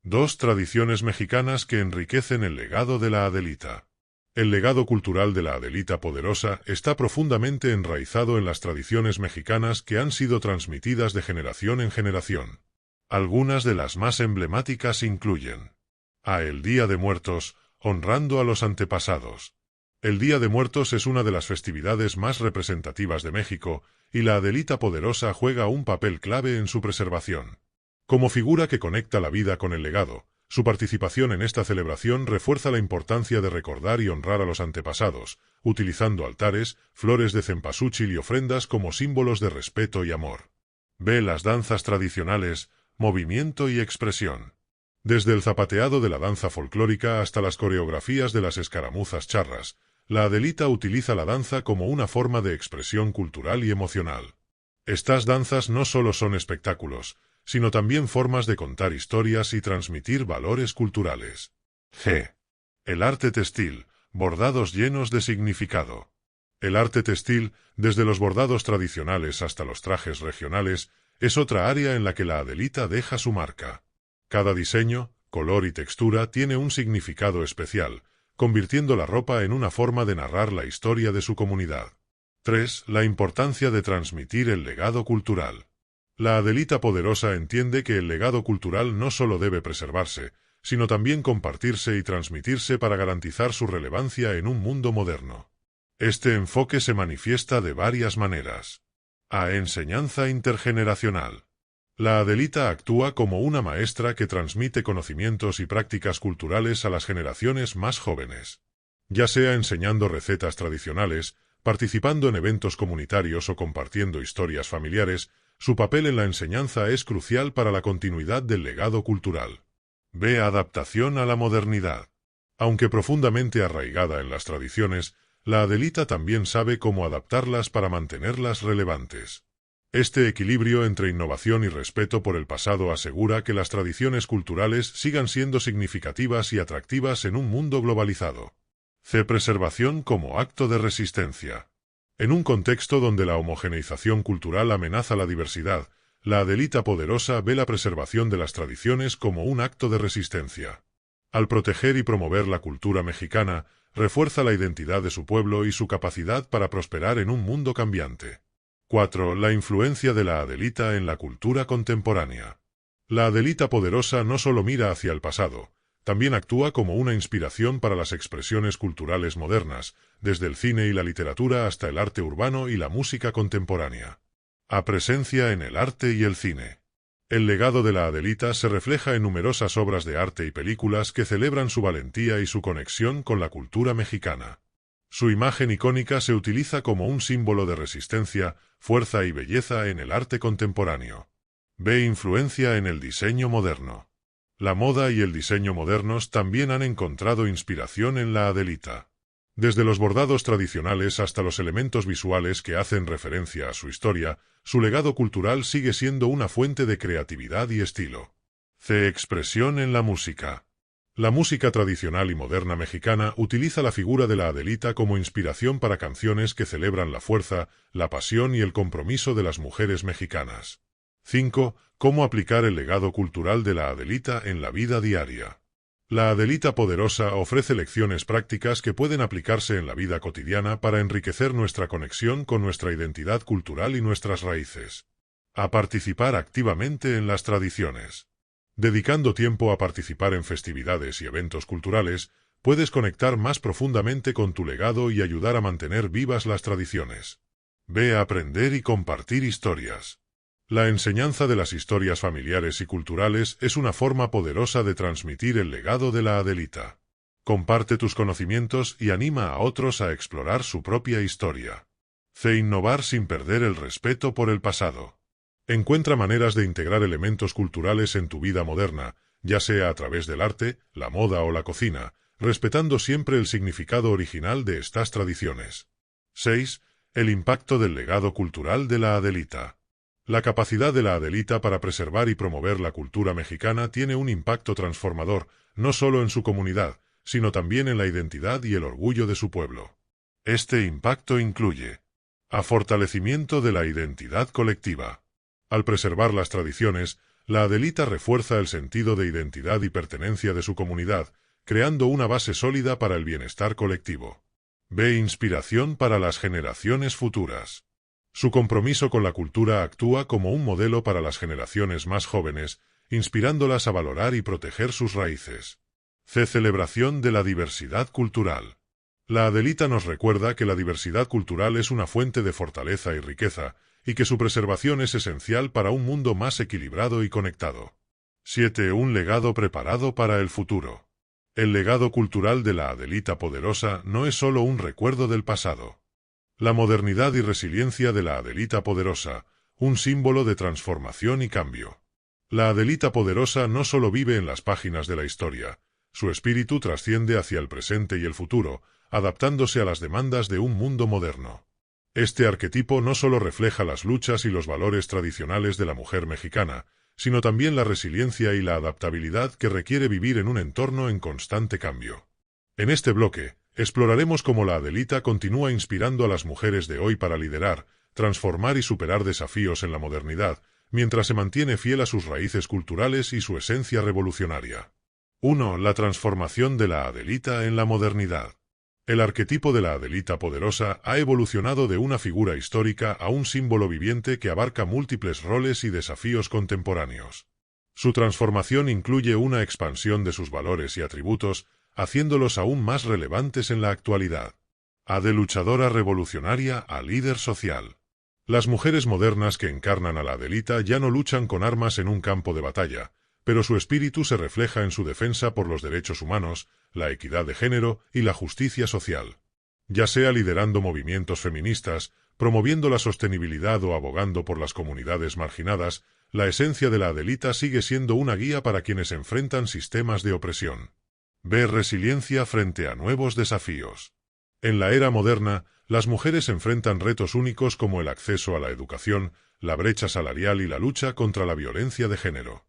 2. Tradiciones mexicanas que enriquecen el legado de la Adelita. El legado cultural de la Adelita poderosa está profundamente enraizado en las tradiciones mexicanas que han sido transmitidas de generación en generación. Algunas de las más emblemáticas incluyen a el Día de Muertos, honrando a los antepasados. El Día de Muertos es una de las festividades más representativas de México, y la Adelita poderosa juega un papel clave en su preservación. Como figura que conecta la vida con el legado, su participación en esta celebración refuerza la importancia de recordar y honrar a los antepasados, utilizando altares, flores de cempasúchil y ofrendas como símbolos de respeto y amor. B. Las danzas tradicionales, movimiento y expresión. Desde el zapateado de la danza folclórica hasta las coreografías de las escaramuzas charras, la Adelita utiliza la danza como una forma de expresión cultural y emocional. Estas danzas no solo son espectáculos, sino también formas de contar historias y transmitir valores culturales. G. El arte textil, bordados llenos de significado. El arte textil, desde los bordados tradicionales hasta los trajes regionales, es otra área en la que la Adelita deja su marca. Cada diseño, color y textura tiene un significado especial, convirtiendo la ropa en una forma de narrar la historia de su comunidad. 3. La importancia de transmitir el legado cultural. La Adelita poderosa entiende que el legado cultural no solo debe preservarse, sino también compartirse y transmitirse para garantizar su relevancia en un mundo moderno. Este enfoque se manifiesta de varias maneras. A. Enseñanza intergeneracional. La Adelita actúa como una maestra que transmite conocimientos y prácticas culturales a las generaciones más jóvenes. Ya sea enseñando recetas tradicionales, participando en eventos comunitarios o compartiendo historias familiares, su papel en la enseñanza es crucial para la continuidad del legado cultural. B. Adaptación a la modernidad. Aunque profundamente arraigada en las tradiciones, la Adelita también sabe cómo adaptarlas para mantenerlas relevantes. Este equilibrio entre innovación y respeto por el pasado asegura que las tradiciones culturales sigan siendo significativas y atractivas en un mundo globalizado. C. Preservación como acto de resistencia. En un contexto donde la homogeneización cultural amenaza la diversidad, la Adelita poderosa ve la preservación de las tradiciones como un acto de resistencia. Al proteger y promover la cultura mexicana, refuerza la identidad de su pueblo y su capacidad para prosperar en un mundo cambiante. 4. La influencia de la Adelita en la cultura contemporánea. La Adelita poderosa no solo mira hacia el pasado, también actúa como una inspiración para las expresiones culturales modernas, desde el cine y la literatura hasta el arte urbano y la música contemporánea. A. Presencia en el arte y el cine. El legado de la Adelita se refleja en numerosas obras de arte y películas que celebran su valentía y su conexión con la cultura mexicana. Su imagen icónica se utiliza como un símbolo de resistencia, fuerza y belleza en el arte contemporáneo. B. Influencia en el diseño moderno. La moda y el diseño modernos también han encontrado inspiración en la Adelita. Desde los bordados tradicionales hasta los elementos visuales que hacen referencia a su historia, su legado cultural sigue siendo una fuente de creatividad y estilo. C. Expresión en la música. La música tradicional y moderna mexicana utiliza la figura de la Adelita como inspiración para canciones que celebran la fuerza, la pasión y el compromiso de las mujeres mexicanas. 5. Cómo aplicar el legado cultural de la Adelita en la vida diaria. La Adelita Poderosa ofrece lecciones prácticas que pueden aplicarse en la vida cotidiana para enriquecer nuestra conexión con nuestra identidad cultural y nuestras raíces. A participar activamente en las tradiciones. Dedicando tiempo a participar en festividades y eventos culturales, puedes conectar más profundamente con tu legado y ayudar a mantener vivas las tradiciones. Ve a aprender y compartir historias. La enseñanza de las historias familiares y culturales es una forma poderosa de transmitir el legado de la Adelita. Comparte tus conocimientos y anima a otros a explorar su propia historia. C. Innovar sin perder el respeto por el pasado. Encuentra maneras de integrar elementos culturales en tu vida moderna, ya sea a través del arte, la moda o la cocina, respetando siempre el significado original de estas tradiciones. 6. El impacto del legado cultural de la Adelita. La capacidad de la Adelita para preservar y promover la cultura mexicana tiene un impacto transformador, no solo en su comunidad, sino también en la identidad y el orgullo de su pueblo. Este impacto incluye a fortalecimiento de la identidad colectiva. Al preservar las tradiciones, la Adelita refuerza el sentido de identidad y pertenencia de su comunidad, creando una base sólida para el bienestar colectivo. B. Inspiración para las generaciones futuras. Su compromiso con la cultura actúa como un modelo para las generaciones más jóvenes, inspirándolas a valorar y proteger sus raíces. C. Celebración de la diversidad cultural. La Adelita nos recuerda que la diversidad cultural es una fuente de fortaleza y riqueza, y que su preservación es esencial para un mundo más equilibrado y conectado. 7. Un legado preparado para el futuro. El legado cultural de la Adelita Poderosa no es solo un recuerdo del pasado. La modernidad y resiliencia de la Adelita Poderosa, un símbolo de transformación y cambio. La Adelita Poderosa no solo vive en las páginas de la historia, su espíritu trasciende hacia el presente y el futuro, adaptándose a las demandas de un mundo moderno. Este arquetipo no solo refleja las luchas y los valores tradicionales de la mujer mexicana, sino también la resiliencia y la adaptabilidad que requiere vivir en un entorno en constante cambio. En este bloque, exploraremos cómo la Adelita continúa inspirando a las mujeres de hoy para liderar, transformar y superar desafíos en la modernidad, mientras se mantiene fiel a sus raíces culturales y su esencia revolucionaria. 1. La transformación de la Adelita en la modernidad. El arquetipo de la Adelita Poderosa ha evolucionado de una figura histórica a un símbolo viviente que abarca múltiples roles y desafíos contemporáneos. Su transformación incluye una expansión de sus valores y atributos, haciéndolos aún más relevantes en la actualidad. De luchadora revolucionaria a líder social. Las mujeres modernas que encarnan a la Adelita ya no luchan con armas en un campo de batalla, pero su espíritu se refleja en su defensa por los derechos humanos, la equidad de género y la justicia social. Ya sea liderando movimientos feministas, promoviendo la sostenibilidad o abogando por las comunidades marginadas, la esencia de la Adelita sigue siendo una guía para quienes enfrentan sistemas de opresión. B. Resiliencia frente a nuevos desafíos. En la era moderna, las mujeres enfrentan retos únicos como el acceso a la educación, la brecha salarial y la lucha contra la violencia de género.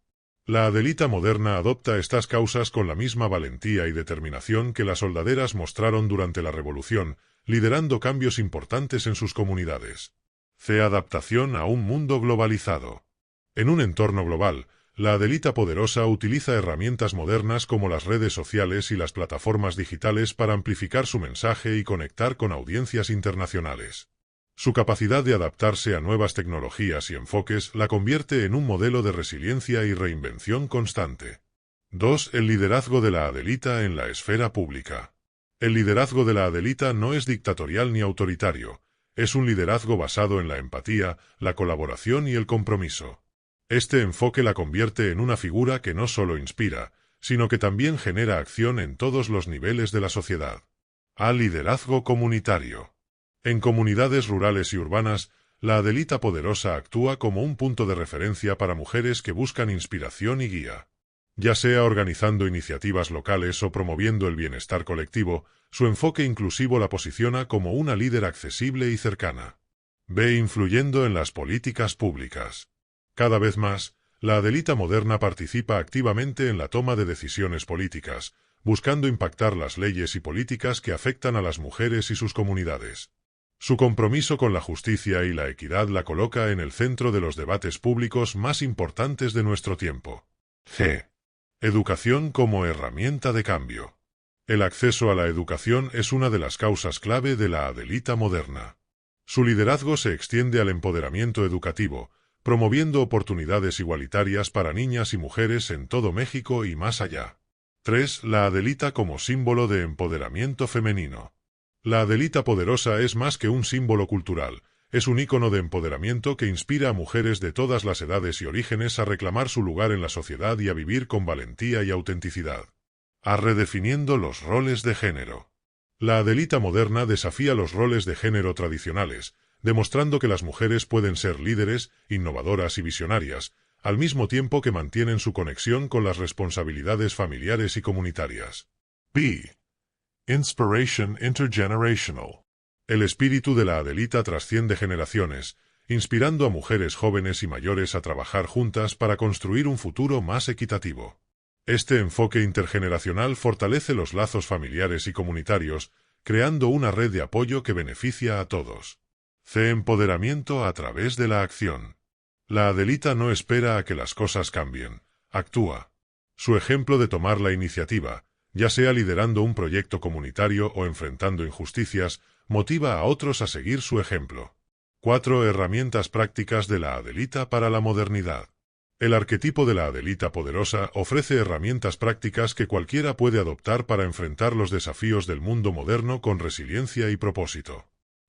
La Adelita moderna adopta estas causas con la misma valentía y determinación que las soldaderas mostraron durante la Revolución, liderando cambios importantes en sus comunidades. C. Adaptación a un mundo globalizado. En un entorno global, la Adelita Poderosa utiliza herramientas modernas como las redes sociales y las plataformas digitales para amplificar su mensaje y conectar con audiencias internacionales. Su capacidad de adaptarse a nuevas tecnologías y enfoques la convierte en un modelo de resiliencia y reinvención constante. 2. El liderazgo de la Adelita en la esfera pública. El liderazgo de la Adelita no es dictatorial ni autoritario, es un liderazgo basado en la empatía, la colaboración y el compromiso. Este enfoque la convierte en una figura que no solo inspira, sino que también genera acción en todos los niveles de la sociedad. Liderazgo comunitario. En comunidades rurales y urbanas, la Adelita Poderosa actúa como un punto de referencia para mujeres que buscan inspiración y guía. Ya sea organizando iniciativas locales o promoviendo el bienestar colectivo, su enfoque inclusivo la posiciona como una líder accesible y cercana. B. Influyendo en las políticas públicas. Cada vez más, la Adelita moderna participa activamente en la toma de decisiones políticas, buscando impactar las leyes y políticas que afectan a las mujeres y sus comunidades. Su compromiso con la justicia y la equidad la coloca en el centro de los debates públicos más importantes de nuestro tiempo. G. Educación como herramienta de cambio. El acceso a la educación es una de las causas clave de la Adelita moderna. Su liderazgo se extiende al empoderamiento educativo, promoviendo oportunidades igualitarias para niñas y mujeres en todo México y más allá. 3. La Adelita como símbolo de empoderamiento femenino. La Adelita Poderosa es más que un símbolo cultural, es un ícono de empoderamiento que inspira a mujeres de todas las edades y orígenes a reclamar su lugar en la sociedad y a vivir con valentía y autenticidad. A. Redefiniendo los roles de género. La Adelita moderna desafía los roles de género tradicionales, demostrando que las mujeres pueden ser líderes, innovadoras y visionarias, al mismo tiempo que mantienen su conexión con las responsabilidades familiares y comunitarias. B. Inspiration intergenerational. El espíritu de la Adelita trasciende generaciones, inspirando a mujeres jóvenes y mayores a trabajar juntas para construir un futuro más equitativo. Este enfoque intergeneracional fortalece los lazos familiares y comunitarios, creando una red de apoyo que beneficia a todos. C. Empoderamiento a través de la acción. La Adelita no espera a que las cosas cambien, actúa. Su ejemplo de tomar la iniciativa, ya sea liderando un proyecto comunitario o enfrentando injusticias, motiva a otros a seguir su ejemplo. 4. Herramientas prácticas de la Adelita para la modernidad. El arquetipo de la Adelita Poderosa ofrece herramientas prácticas que cualquiera puede adoptar para enfrentar los desafíos del mundo moderno con resiliencia y propósito.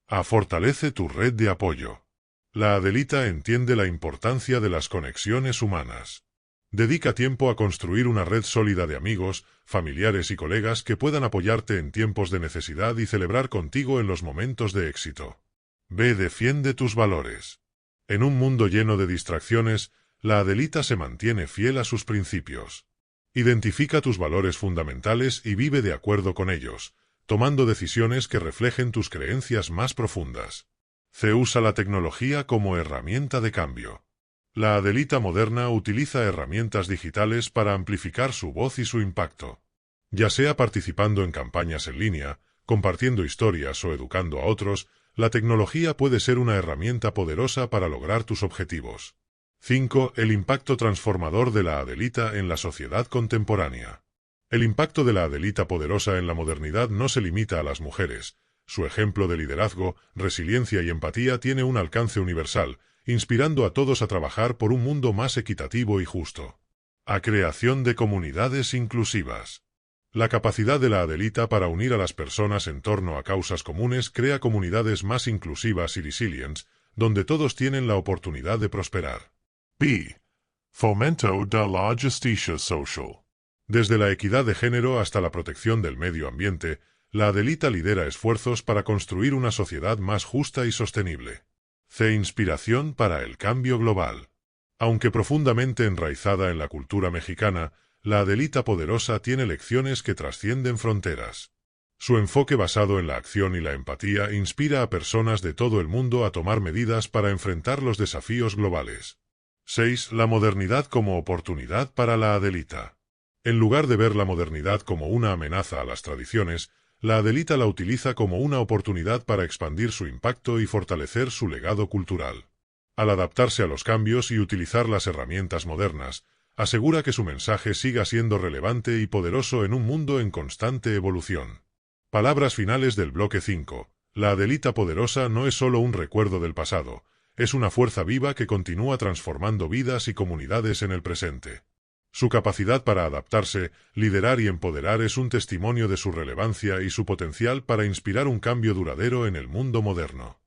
A. Fortalece tu red de apoyo. La Adelita entiende la importancia de las conexiones humanas. Dedica tiempo a construir una red sólida de amigos, familiares y colegas que puedan apoyarte en tiempos de necesidad y celebrar contigo en los momentos de éxito. B. Defiende tus valores. En un mundo lleno de distracciones, la Adelita se mantiene fiel a sus principios. Identifica tus valores fundamentales y vive de acuerdo con ellos, tomando decisiones que reflejen tus creencias más profundas. C. Usa la tecnología como herramienta de cambio. La Adelita moderna utiliza herramientas digitales para amplificar su voz y su impacto. Ya sea participando en campañas en línea, compartiendo historias o educando a otros, la tecnología puede ser una herramienta poderosa para lograr tus objetivos. 5. El impacto transformador de la Adelita en la sociedad contemporánea. El impacto de la Adelita Poderosa en la modernidad no se limita a las mujeres. Su ejemplo de liderazgo, resiliencia y empatía tiene un alcance universal, inspirando a todos a trabajar por un mundo más equitativo y justo. A. Creación de comunidades inclusivas. La capacidad de la Adelita para unir a las personas en torno a causas comunes crea comunidades más inclusivas y resilientes, donde todos tienen la oportunidad de prosperar. B. Fomento de la justicia social. Desde la equidad de género hasta la protección del medio ambiente, la Adelita lidera esfuerzos para construir una sociedad más justa y sostenible. C. Inspiración para el cambio global. Aunque profundamente enraizada en la cultura mexicana, la Adelita Poderosa tiene lecciones que trascienden fronteras. Su enfoque basado en la acción y la empatía inspira a personas de todo el mundo a tomar medidas para enfrentar los desafíos globales. 6. La modernidad como oportunidad para la Adelita. En lugar de ver la modernidad como una amenaza a las tradiciones, la Adelita la utiliza como una oportunidad para expandir su impacto y fortalecer su legado cultural. Al adaptarse a los cambios y utilizar las herramientas modernas, asegura que su mensaje siga siendo relevante y poderoso en un mundo en constante evolución. Palabras finales del bloque 5. La Adelita Poderosa no es solo un recuerdo del pasado, es una fuerza viva que continúa transformando vidas y comunidades en el presente. Su capacidad para adaptarse, liderar y empoderar es un testimonio de su relevancia y su potencial para inspirar un cambio duradero en el mundo moderno.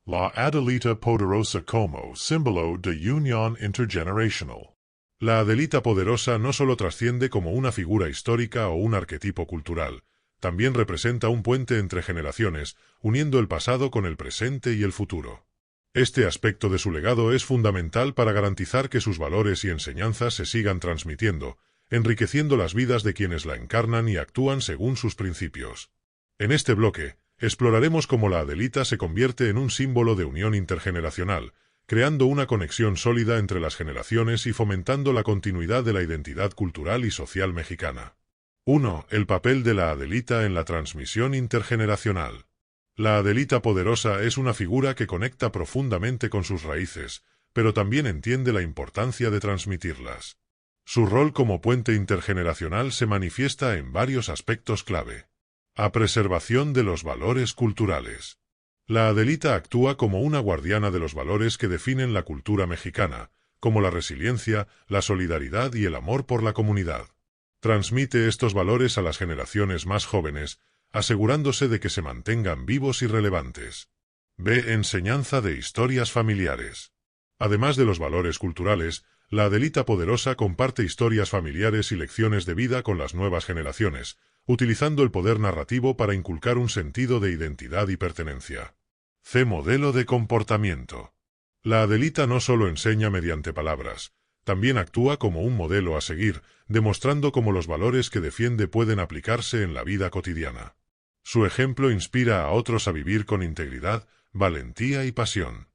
La Adelita Poderosa como símbolo de unión intergenerational. La Adelita Poderosa no solo trasciende como una figura histórica o un arquetipo cultural, también representa un puente entre generaciones, uniendo el pasado con el presente y el futuro. Este aspecto de su legado es fundamental para garantizar que sus valores y enseñanzas se sigan transmitiendo, enriqueciendo las vidas de quienes la encarnan y actúan según sus principios. En este bloque, exploraremos cómo la Adelita se convierte en un símbolo de unión intergeneracional, creando una conexión sólida entre las generaciones y fomentando la continuidad de la identidad cultural y social mexicana. 1. El papel de la Adelita en la transmisión intergeneracional. La Adelita poderosa es una figura que conecta profundamente con sus raíces, pero también entiende la importancia de transmitirlas. Su rol como puente intergeneracional se manifiesta en varios aspectos clave. A preservación de los valores culturales. La Adelita actúa como una guardiana de los valores que definen la cultura mexicana, como la resiliencia, la solidaridad y el amor por la comunidad. Transmite estos valores a las generaciones más jóvenes, asegurándose de que se mantengan vivos y relevantes. B. Enseñanza de historias familiares. Además de los valores culturales, la Adelita poderosa comparte historias familiares y lecciones de vida con las nuevas generaciones, utilizando el poder narrativo para inculcar un sentido de identidad y pertenencia. C. Modelo de comportamiento. La Adelita no solo enseña mediante palabras, también actúa como un modelo a seguir, demostrando cómo los valores que defiende pueden aplicarse en la vida cotidiana. Su ejemplo inspira a otros a vivir con integridad, valentía y pasión.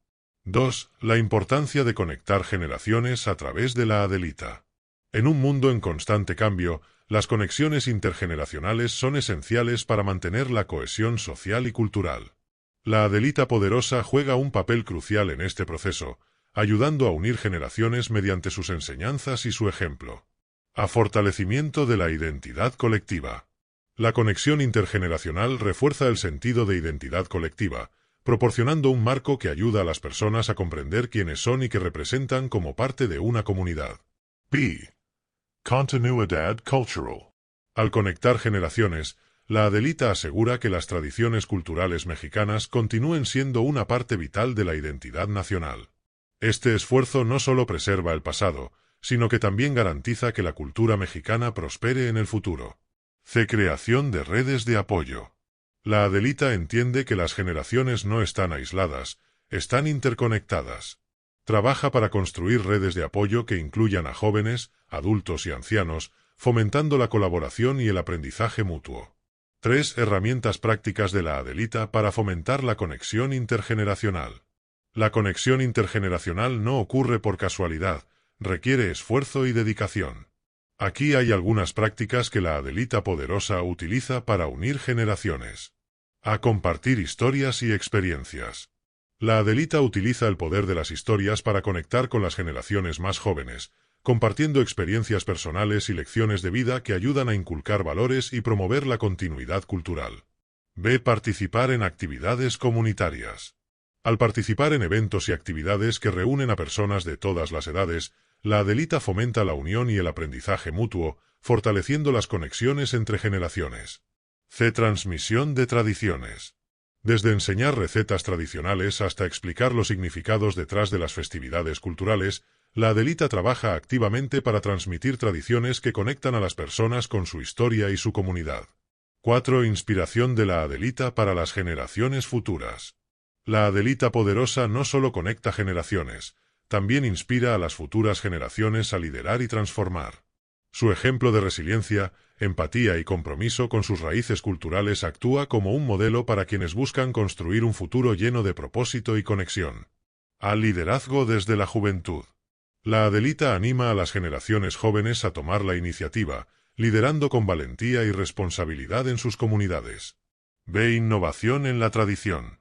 2. La importancia de conectar generaciones a través de la Adelita. En un mundo en constante cambio, las conexiones intergeneracionales son esenciales para mantener la cohesión social y cultural. La Adelita poderosa juega un papel crucial en este proceso, ayudando a unir generaciones mediante sus enseñanzas y su ejemplo. A fortalecimiento de la identidad colectiva. La conexión intergeneracional refuerza el sentido de identidad colectiva, proporcionando un marco que ayuda a las personas a comprender quiénes son y que representan como parte de una comunidad. B. Continuidad cultural. Al conectar generaciones, la Adelita asegura que las tradiciones culturales mexicanas continúen siendo una parte vital de la identidad nacional. Este esfuerzo no solo preserva el pasado, sino que también garantiza que la cultura mexicana prospere en el futuro. C. Creación de redes de apoyo. La Adelita entiende que las generaciones no están aisladas, están interconectadas. Trabaja para construir redes de apoyo que incluyan a jóvenes, adultos y ancianos, fomentando la colaboración y el aprendizaje mutuo. 3. Herramientas prácticas de la Adelita para fomentar la conexión intergeneracional. La conexión intergeneracional no ocurre por casualidad, requiere esfuerzo y dedicación. Aquí hay algunas prácticas que la Adelita poderosa utiliza para unir generaciones. A compartir historias y experiencias. La Adelita utiliza el poder de las historias para conectar con las generaciones más jóvenes, compartiendo experiencias personales y lecciones de vida que ayudan a inculcar valores y promover la continuidad cultural. B. Participar en actividades comunitarias. Al participar en eventos y actividades que reúnen a personas de todas las edades, la Adelita fomenta la unión y el aprendizaje mutuo, fortaleciendo las conexiones entre generaciones. C. Transmisión de tradiciones. Desde enseñar recetas tradicionales hasta explicar los significados detrás de las festividades culturales, la Adelita trabaja activamente para transmitir tradiciones que conectan a las personas con su historia y su comunidad. 4. Inspiración de la Adelita para las generaciones futuras. La Adelita poderosa no solo conecta generaciones, también inspira a las futuras generaciones a liderar y transformar. Su ejemplo de resiliencia, empatía y compromiso con sus raíces culturales actúa como un modelo para quienes buscan construir un futuro lleno de propósito y conexión. Al liderazgo desde la juventud. La Adelita anima a las generaciones jóvenes a tomar la iniciativa, liderando con valentía y responsabilidad en sus comunidades. B. Innovación en la tradición.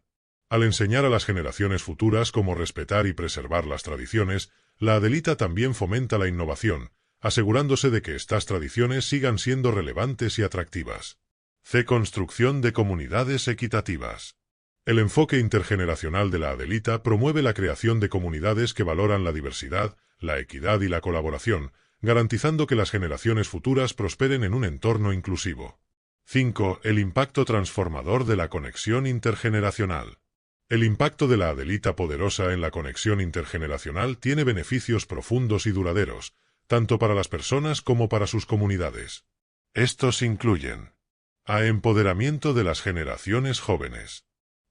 Al enseñar a las generaciones futuras cómo respetar y preservar las tradiciones, la Adelita también fomenta la innovación, asegurándose de que estas tradiciones sigan siendo relevantes y atractivas. C. Construcción de comunidades equitativas. El enfoque intergeneracional de la Adelita promueve la creación de comunidades que valoran la diversidad, la equidad y la colaboración, garantizando que las generaciones futuras prosperen en un entorno inclusivo. 5. El impacto transformador de la conexión intergeneracional. El impacto de la Adelita poderosa en la conexión intergeneracional tiene beneficios profundos y duraderos, tanto para las personas como para sus comunidades. Estos incluyen a empoderamiento de las generaciones jóvenes.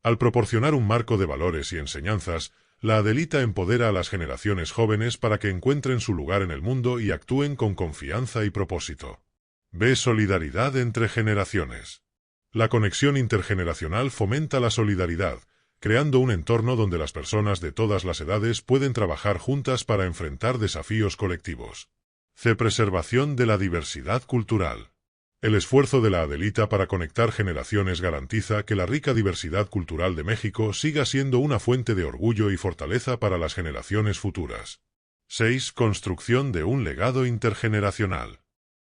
Al proporcionar un marco de valores y enseñanzas, La Adelita empodera a las generaciones jóvenes para que encuentren su lugar en el mundo y actúen con confianza y propósito. B. Solidaridad entre generaciones. La conexión intergeneracional fomenta la solidaridad, creando un entorno donde las personas de todas las edades pueden trabajar juntas para enfrentar desafíos colectivos. C. Preservación de la diversidad cultural. El esfuerzo de la Adelita para conectar generaciones garantiza que la rica diversidad cultural de México siga siendo una fuente de orgullo y fortaleza para las generaciones futuras. 6. Construcción de un legado intergeneracional.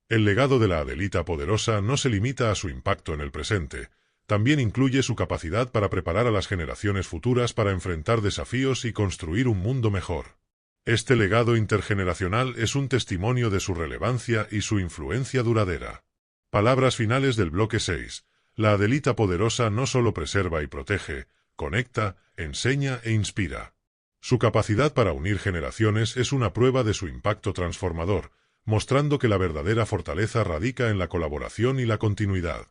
El legado de la Adelita Poderosa no se limita a su impacto en el presente, también incluye su capacidad para preparar a las generaciones futuras para enfrentar desafíos y construir un mundo mejor. Este legado intergeneracional es un testimonio de su relevancia y su influencia duradera. Palabras finales del bloque 6. La Adelita Poderosa no solo preserva y protege, conecta, enseña e inspira. Su capacidad para unir generaciones es una prueba de su impacto transformador, mostrando que la verdadera fortaleza radica en la colaboración y la continuidad.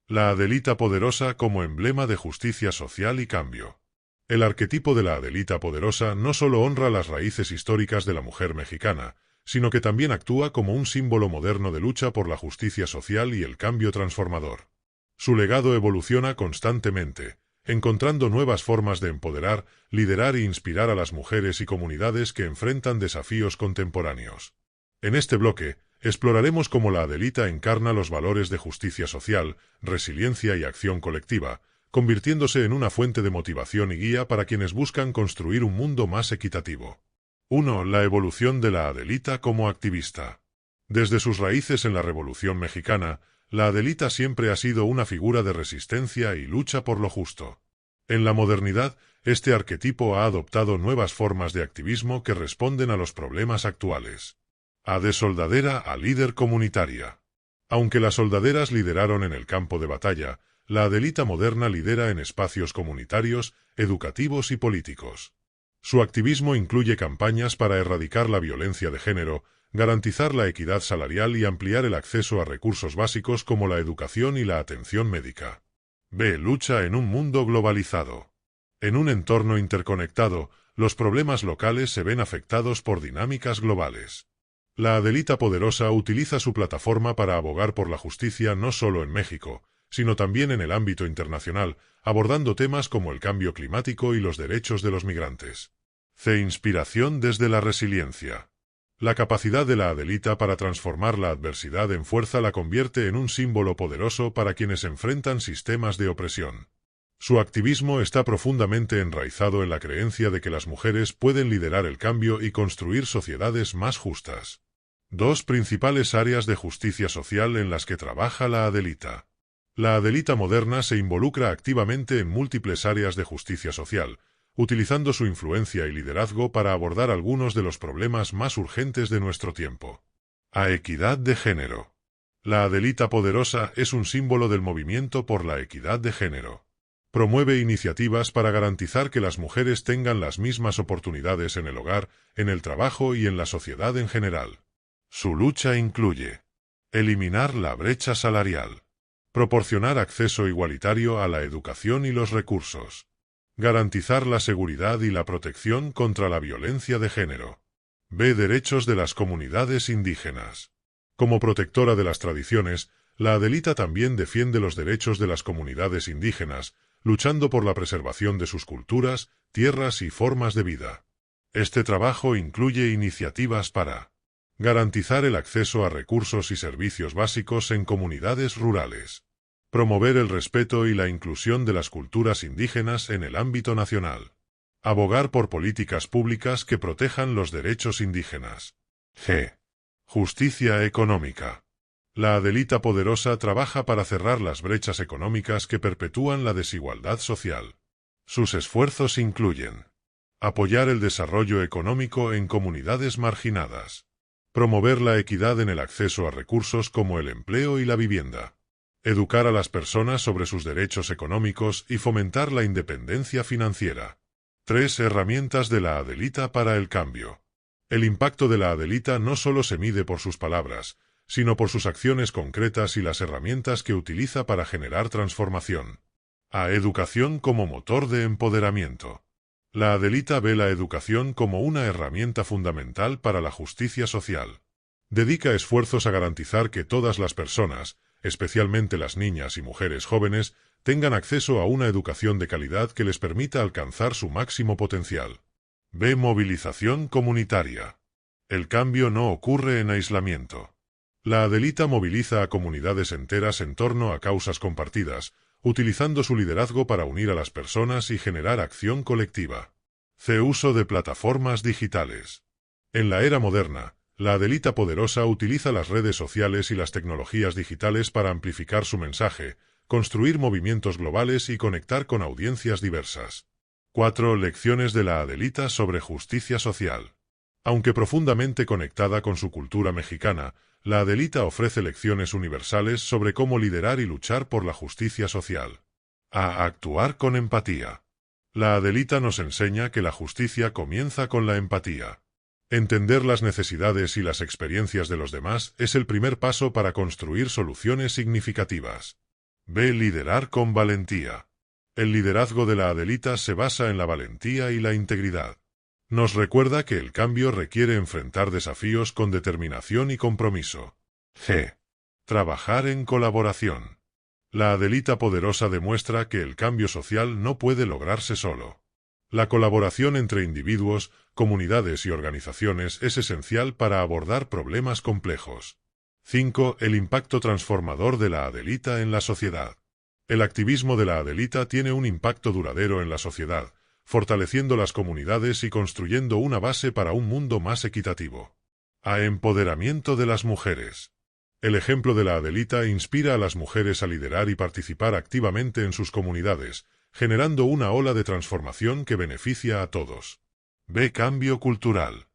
La Adelita Poderosa como emblema de justicia social y cambio. El arquetipo de la Adelita Poderosa no solo honra las raíces históricas de la mujer mexicana, sino que también actúa como un símbolo moderno de lucha por la justicia social y el cambio transformador. Su legado evoluciona constantemente, encontrando nuevas formas de empoderar, liderar e inspirar a las mujeres y comunidades que enfrentan desafíos contemporáneos. En este bloque, exploraremos cómo la Adelita encarna los valores de justicia social, resiliencia y acción colectiva, convirtiéndose en una fuente de motivación y guía para quienes buscan construir un mundo más equitativo. 1. La evolución de la Adelita como activista. Desde sus raíces en la Revolución Mexicana, la Adelita siempre ha sido una figura de resistencia y lucha por lo justo. En la modernidad, este arquetipo ha adoptado nuevas formas de activismo que responden a los problemas actuales. De soldadera a líder comunitaria. Aunque las soldaderas lideraron en el campo de batalla, la Adelita moderna lidera en espacios comunitarios, educativos y políticos. Su activismo incluye campañas para erradicar la violencia de género, garantizar la equidad salarial y ampliar el acceso a recursos básicos como la educación y la atención médica. B. Lucha en un mundo globalizado. En un entorno interconectado, los problemas locales se ven afectados por dinámicas globales. La Adelita Poderosa utiliza su plataforma para abogar por la justicia no solo en México, sino también en el ámbito internacional, abordando temas como el cambio climático y los derechos de los migrantes. C. Inspiración desde la resiliencia. La capacidad de la Adelita para transformar la adversidad en fuerza la convierte en un símbolo poderoso para quienes enfrentan sistemas de opresión. Su activismo está profundamente enraizado en la creencia de que las mujeres pueden liderar el cambio y construir sociedades más justas. 2 principales áreas de justicia social en las que trabaja la Adelita. La Adelita moderna se involucra activamente en múltiples áreas de justicia social, utilizando su influencia y liderazgo para abordar algunos de los problemas más urgentes de nuestro tiempo. Equidad de género. La Adelita Poderosa es un símbolo del movimiento por la equidad de género. Promueve iniciativas para garantizar que las mujeres tengan las mismas oportunidades en el hogar, en el trabajo y en la sociedad en general. Su lucha incluye eliminar la brecha salarial, proporcionar acceso igualitario a la educación y los recursos, garantizar la seguridad y la protección contra la violencia de género. B. Derechos de las comunidades indígenas. Como protectora de las tradiciones, la Adelita también defiende los derechos de las comunidades indígenas, luchando por la preservación de sus culturas, tierras y formas de vida. Este trabajo incluye iniciativas para garantizar el acceso a recursos y servicios básicos en comunidades rurales, promover el respeto y la inclusión de las culturas indígenas en el ámbito nacional, abogar por políticas públicas que protejan los derechos indígenas. G. Justicia económica. La Adelita Poderosa trabaja para cerrar las brechas económicas que perpetúan la desigualdad social. Sus esfuerzos incluyen apoyar el desarrollo económico en comunidades marginadas, promover la equidad en el acceso a recursos como el empleo y la vivienda, educar a las personas sobre sus derechos económicos y fomentar la independencia financiera. 3 herramientas de la Adelita para el cambio. El impacto de la Adelita no solo se mide por sus palabras, sino por sus acciones concretas y las herramientas que utiliza para generar transformación. Educación como motor de empoderamiento. La Adelita ve la educación como una herramienta fundamental para la justicia social. Dedica esfuerzos a garantizar que todas las personas, especialmente las niñas y mujeres jóvenes, tengan acceso a una educación de calidad que les permita alcanzar su máximo potencial. B. Movilización comunitaria. El cambio no ocurre en aislamiento. La Adelita moviliza a comunidades enteras en torno a causas compartidas, utilizando su liderazgo para unir a las personas y generar acción colectiva. C. Uso de plataformas digitales. En la era moderna, la Adelita poderosa utiliza las redes sociales y las tecnologías digitales para amplificar su mensaje, construir movimientos globales y conectar con audiencias diversas. 4. Lecciones de la Adelita sobre justicia social. Aunque profundamente conectada con su cultura mexicana, la Adelita ofrece lecciones universales sobre cómo liderar y luchar por la justicia social. A. Actuar con empatía. La Adelita nos enseña que la justicia comienza con la empatía. Entender las necesidades y las experiencias de los demás es el primer paso para construir soluciones significativas. B. Liderar con valentía. El liderazgo de la Adelita se basa en la valentía y la integridad. Nos recuerda que el cambio requiere enfrentar desafíos con determinación y compromiso. G. Trabajar en colaboración. La Adelita poderosa demuestra que el cambio social no puede lograrse solo. La colaboración entre individuos, comunidades y organizaciones es esencial para abordar problemas complejos. 5. El impacto transformador de la Adelita en la sociedad. El activismo de la Adelita tiene un impacto duradero en la sociedad, fortaleciendo las comunidades y construyendo una base para un mundo más equitativo. A. Empoderamiento de las mujeres. El ejemplo de la Adelita inspira a las mujeres a liderar y participar activamente en sus comunidades, generando una ola de transformación que beneficia a todos. B. Cambio cultural.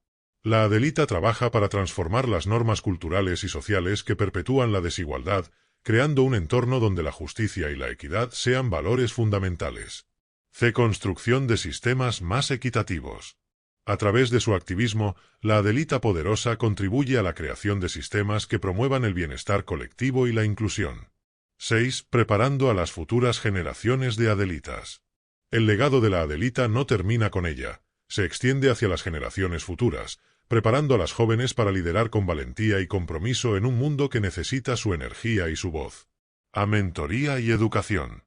La Adelita trabaja para transformar las normas culturales y sociales que perpetúan la desigualdad, creando un entorno donde la justicia y la equidad sean valores fundamentales. C. Construcción de sistemas más equitativos. A través de su activismo, la Adelita poderosa contribuye a la creación de sistemas que promuevan el bienestar colectivo y la inclusión. 6. Preparando a las futuras generaciones de Adelitas. El legado de la Adelita no termina con ella, se extiende hacia las generaciones futuras, preparando a las jóvenes para liderar con valentía y compromiso en un mundo que necesita su energía y su voz. A. Mentoría y educación.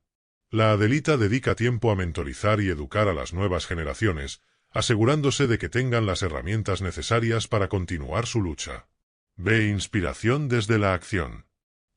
La Adelita dedica tiempo a mentorizar y educar a las nuevas generaciones, asegurándose de que tengan las herramientas necesarias para continuar su lucha. B. Inspiración desde la acción.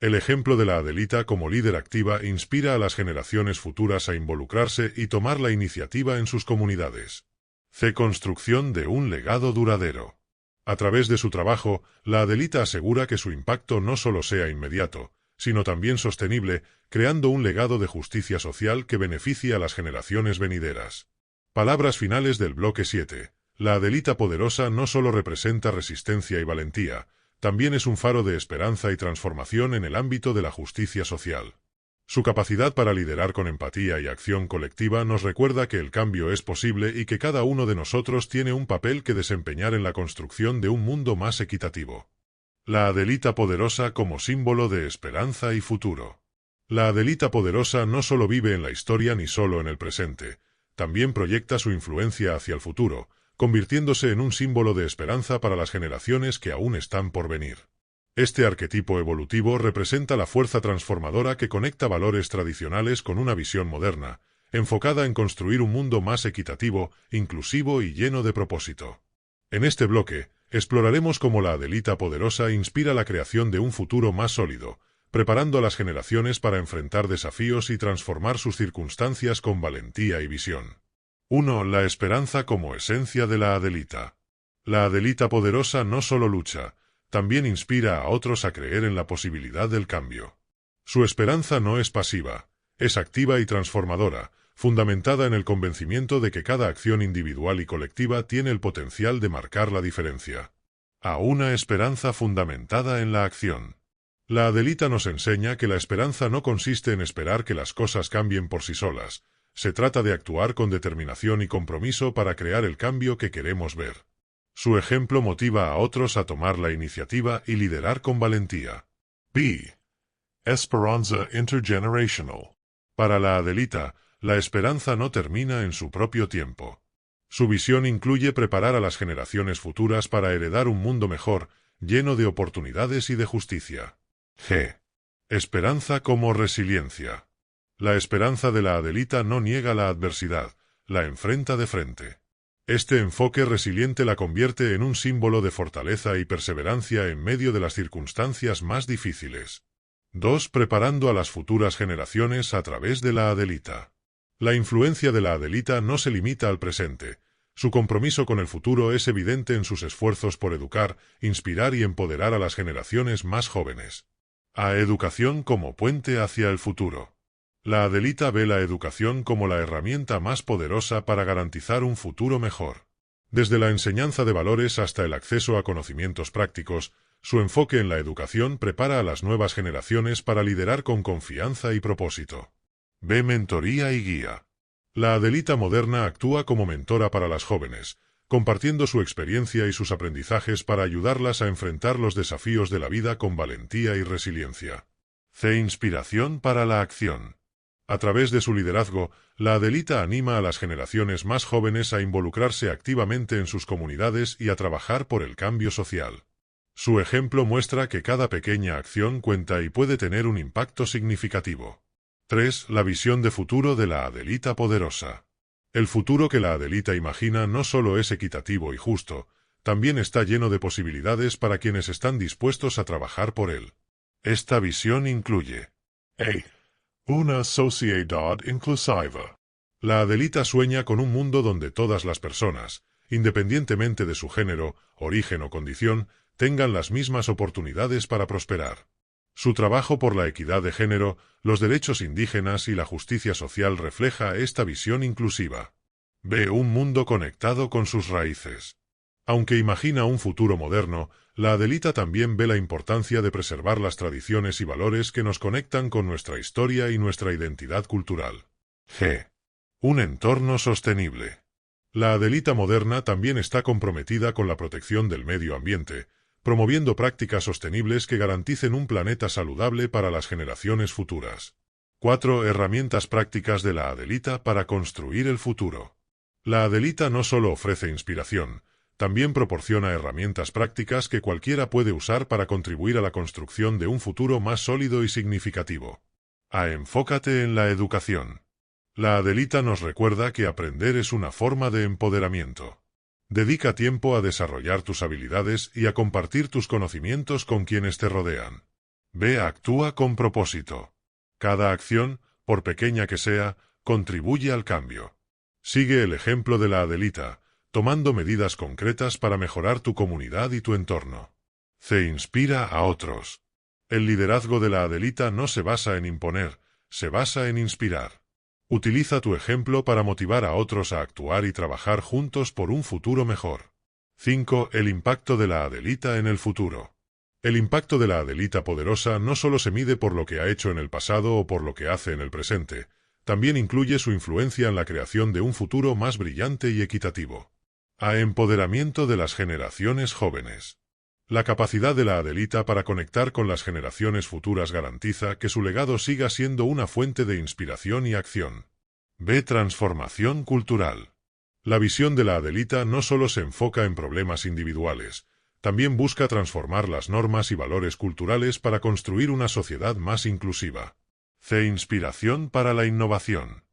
El ejemplo de la Adelita como líder activa inspira a las generaciones futuras a involucrarse y tomar la iniciativa en sus comunidades. C. Construcción de un legado duradero. A través de su trabajo, la Adelita asegura que su impacto no solo sea inmediato, sino también sostenible, creando un legado de justicia social que beneficie a las generaciones venideras. Palabras finales del bloque 7. La Adelita poderosa no solo representa resistencia y valentía, también es un faro de esperanza y transformación en el ámbito de la justicia social. Su capacidad para liderar con empatía y acción colectiva nos recuerda que el cambio es posible y que cada uno de nosotros tiene un papel que desempeñar en la construcción de un mundo más equitativo. La Adelita poderosa como símbolo de esperanza y futuro. La Adelita poderosa no solo vive en la historia ni solo en el presente, también proyecta su influencia hacia el futuro, convirtiéndose en un símbolo de esperanza para las generaciones que aún están por venir. Este arquetipo evolutivo representa la fuerza transformadora que conecta valores tradicionales con una visión moderna, enfocada en construir un mundo más equitativo, inclusivo y lleno de propósito. En este bloque, exploraremos cómo la Adelita poderosa inspira la creación de un futuro más sólido, preparando a las generaciones para enfrentar desafíos y transformar sus circunstancias con valentía y visión. 1. La esperanza como esencia de la Adelita. La Adelita poderosa no solo lucha, también inspira a otros a creer en la posibilidad del cambio. Su esperanza no es pasiva, es activa y transformadora, fundamentada en el convencimiento de que cada acción individual y colectiva tiene el potencial de marcar la diferencia. A una esperanza fundamentada en la acción. La Adelita nos enseña que la esperanza no consiste en esperar que las cosas cambien por sí solas, se trata de actuar con determinación y compromiso para crear el cambio que queremos ver. Su ejemplo motiva a otros a tomar la iniciativa y liderar con valentía. B. Esperanza intergenerational. Para la Adelita, la esperanza no termina en su propio tiempo. Su visión incluye preparar a las generaciones futuras para heredar un mundo mejor, lleno de oportunidades y de justicia. G. Esperanza como resiliencia. La esperanza de la Adelita no niega la adversidad, la enfrenta de frente. Este enfoque resiliente la convierte en un símbolo de fortaleza y perseverancia en medio de las circunstancias más difíciles. 2. Preparando a las futuras generaciones a través de la Adelita. La influencia de la Adelita no se limita al presente. Su compromiso con el futuro es evidente en sus esfuerzos por educar, inspirar y empoderar a las generaciones más jóvenes. A. Educación como puente hacia el futuro. La Adelita ve la educación como la herramienta más poderosa para garantizar un futuro mejor. Desde la enseñanza de valores hasta el acceso a conocimientos prácticos, su enfoque en la educación prepara a las nuevas generaciones para liderar con confianza y propósito. B. Mentoría y guía. La Adelita moderna actúa como mentora para las jóvenes, compartiendo su experiencia y sus aprendizajes para ayudarlas a enfrentar los desafíos de la vida con valentía y resiliencia. C. Inspiración para la acción. A través de su liderazgo, la Adelita anima a las generaciones más jóvenes a involucrarse activamente en sus comunidades y a trabajar por el cambio social. Su ejemplo muestra que cada pequeña acción cuenta y puede tener un impacto significativo. 3. La visión de futuro de la Adelita poderosa. El futuro que la Adelita imagina no solo es equitativo y justo, también está lleno de posibilidades para quienes están dispuestos a trabajar por él. Esta visión incluye: A. Una sociedad inclusiva. La Adelita sueña con un mundo donde todas las personas, independientemente de su género, origen o condición, tengan las mismas oportunidades para prosperar. Su trabajo por la equidad de género, los derechos indígenas y la justicia social refleja esta visión inclusiva. B. Un mundo conectado con sus raíces. Aunque imagina un futuro moderno, la Adelita también ve la importancia de preservar las tradiciones y valores que nos conectan con nuestra historia y nuestra identidad cultural. G. Un entorno sostenible. La Adelita moderna también está comprometida con la protección del medio ambiente, promoviendo prácticas sostenibles que garanticen un planeta saludable para las generaciones futuras. 4. Herramientas prácticas de la Adelita para construir el futuro. La Adelita no solo ofrece inspiración, también proporciona herramientas prácticas que cualquiera puede usar para contribuir a la construcción de un futuro más sólido y significativo. A. Enfócate en la educación. La Adelita nos recuerda que aprender es una forma de empoderamiento. Dedica tiempo a desarrollar tus habilidades y a compartir tus conocimientos con quienes te rodean. B. Actúa con propósito. Cada acción, por pequeña que sea, contribuye al cambio. Sigue el ejemplo de la Adelita, tomando medidas concretas para mejorar tu comunidad y tu entorno. C. Inspira a otros. El liderazgo de la Adelita no se basa en imponer, se basa en inspirar. Utiliza tu ejemplo para motivar a otros a actuar y trabajar juntos por un futuro mejor. 5. El impacto de la Adelita en el futuro. El impacto de la Adelita poderosa no solo se mide por lo que ha hecho en el pasado o por lo que hace en el presente, también incluye su influencia en la creación de un futuro más brillante y equitativo. A. Empoderamiento de las generaciones jóvenes. La capacidad de la Adelita para conectar con las generaciones futuras garantiza que su legado siga siendo una fuente de inspiración y acción. B. Transformación cultural. La visión de la Adelita no solo se enfoca en problemas individuales, también busca transformar las normas y valores culturales para construir una sociedad más inclusiva. C. Inspiración para la innovación.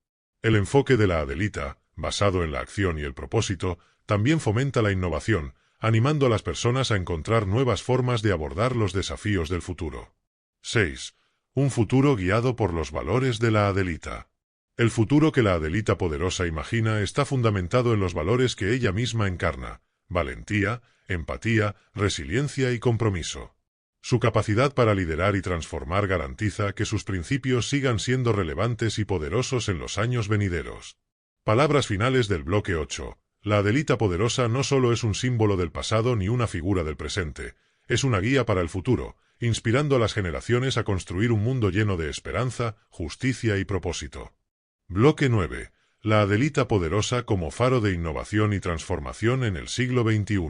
El enfoque de la Adelita, basado en la acción y el propósito, también fomenta la innovación, animando a las personas a encontrar nuevas formas de abordar los desafíos del futuro. 6. Un futuro guiado por los valores de la Adelita. El futuro que la Adelita poderosa imagina está fundamentado en los valores que ella misma encarna: valentía, empatía, resiliencia y compromiso. Su capacidad para liderar y transformar garantiza que sus principios sigan siendo relevantes y poderosos en los años venideros. Palabras finales del bloque 8. La Adelita poderosa no solo es un símbolo del pasado ni una figura del presente, es una guía para el futuro, inspirando a las generaciones a construir un mundo lleno de esperanza, justicia y propósito. Bloque 9. La Adelita poderosa como faro de innovación y transformación en el siglo XXI.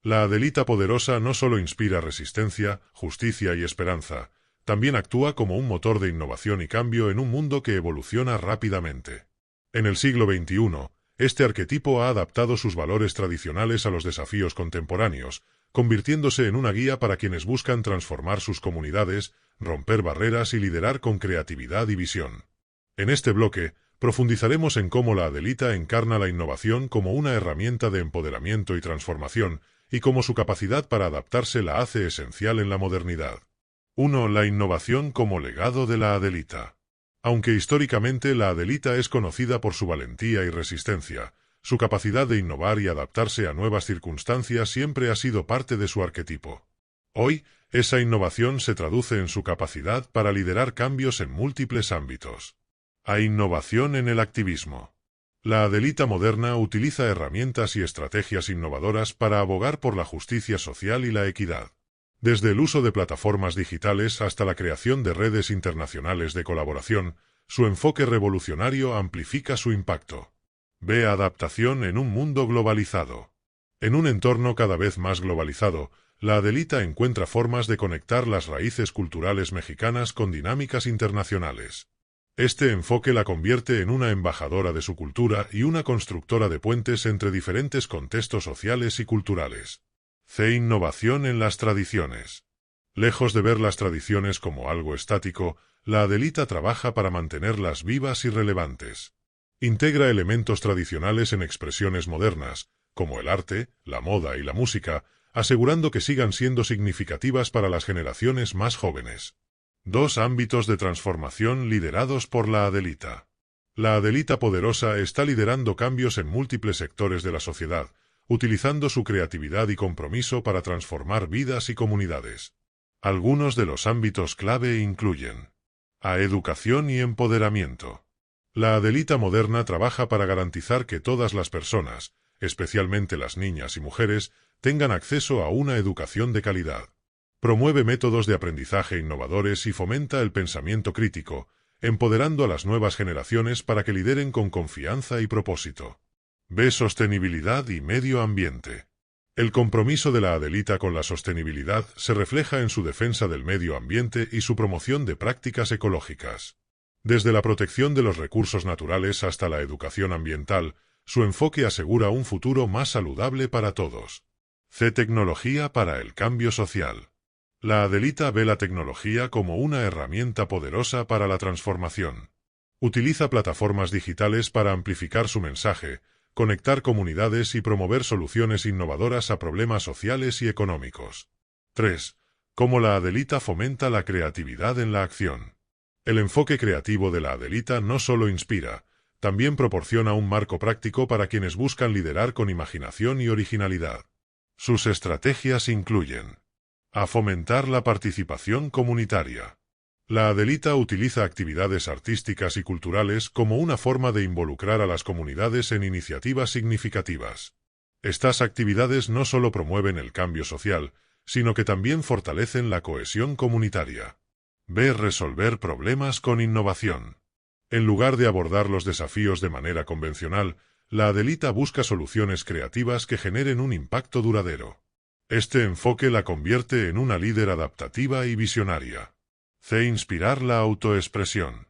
La Adelita poderosa no solo inspira resistencia, justicia y esperanza, también actúa como un motor de innovación y cambio en un mundo que evoluciona rápidamente. En el siglo XXI, Este arquetipo ha adaptado sus valores tradicionales a los desafíos contemporáneos, convirtiéndose en una guía para quienes buscan transformar sus comunidades, romper barreras y liderar con creatividad y visión. En este bloque, profundizaremos en cómo la Adelita encarna la innovación como una herramienta de empoderamiento y transformación, y cómo su capacidad para adaptarse la hace esencial en la modernidad. 1. La innovación como legado de la Adelita. Aunque históricamente la Adelita es conocida por su valentía y resistencia, su capacidad de innovar y adaptarse a nuevas circunstancias siempre ha sido parte de su arquetipo. Hoy, esa innovación se traduce en su capacidad para liderar cambios en múltiples ámbitos. A innovación en el activismo. La Adelita moderna utiliza herramientas y estrategias innovadoras para abogar por la justicia social y la equidad. Desde el uso de plataformas digitales hasta la creación de redes internacionales de colaboración, su enfoque revolucionario amplifica su impacto. Ve adaptación en un mundo globalizado. En un entorno cada vez más globalizado, la Adelita encuentra formas de conectar las raíces culturales mexicanas con dinámicas internacionales. Este enfoque la convierte en una embajadora de su cultura y una constructora de puentes entre diferentes contextos sociales y culturales. Innovación en las tradiciones. Lejos de ver las tradiciones como algo estático, la Adelita trabaja para mantenerlas vivas y relevantes. Integra elementos tradicionales en expresiones modernas, como el arte, la moda y la música, asegurando que sigan siendo significativas para las generaciones más jóvenes. 2 ámbitos de transformación liderados por la Adelita. La Adelita poderosa está liderando cambios en múltiples sectores de la sociedad, utilizando su creatividad y compromiso para transformar vidas y comunidades. Algunos de los ámbitos clave incluyen a educación y empoderamiento. La Adelita moderna trabaja para garantizar que todas las personas, especialmente las niñas y mujeres, tengan acceso a una educación de calidad. Promueve métodos de aprendizaje innovadores y fomenta el pensamiento crítico, empoderando a las nuevas generaciones para que lideren con confianza y propósito. Ve sostenibilidad y medio ambiente. El compromiso de la Adelita con la sostenibilidad se refleja en su defensa del medio ambiente y su promoción de prácticas ecológicas. Desde la protección de los recursos naturales hasta la educación ambiental, su enfoque asegura un futuro más saludable para todos. Tecnología para el cambio social. La Adelita ve la tecnología como una herramienta poderosa para la transformación. Utiliza plataformas digitales para amplificar su mensaje, conectar comunidades y promover soluciones innovadoras a problemas sociales y económicos. 3. Cómo la Adelita fomenta la creatividad en la acción. El enfoque creativo de la Adelita no solo inspira, también proporciona un marco práctico para quienes buscan liderar con imaginación y originalidad. Sus estrategias incluyen a fomentar la participación comunitaria. La Adelita utiliza actividades artísticas y culturales como una forma de involucrar a las comunidades en iniciativas significativas. Estas actividades no solo promueven el cambio social, sino que también fortalecen la cohesión comunitaria. Ve resolver problemas con innovación. En lugar de abordar los desafíos de manera convencional, la Adelita busca soluciones creativas que generen un impacto duradero. Este enfoque la convierte en una líder adaptativa y visionaria. Inspirar la autoexpresión.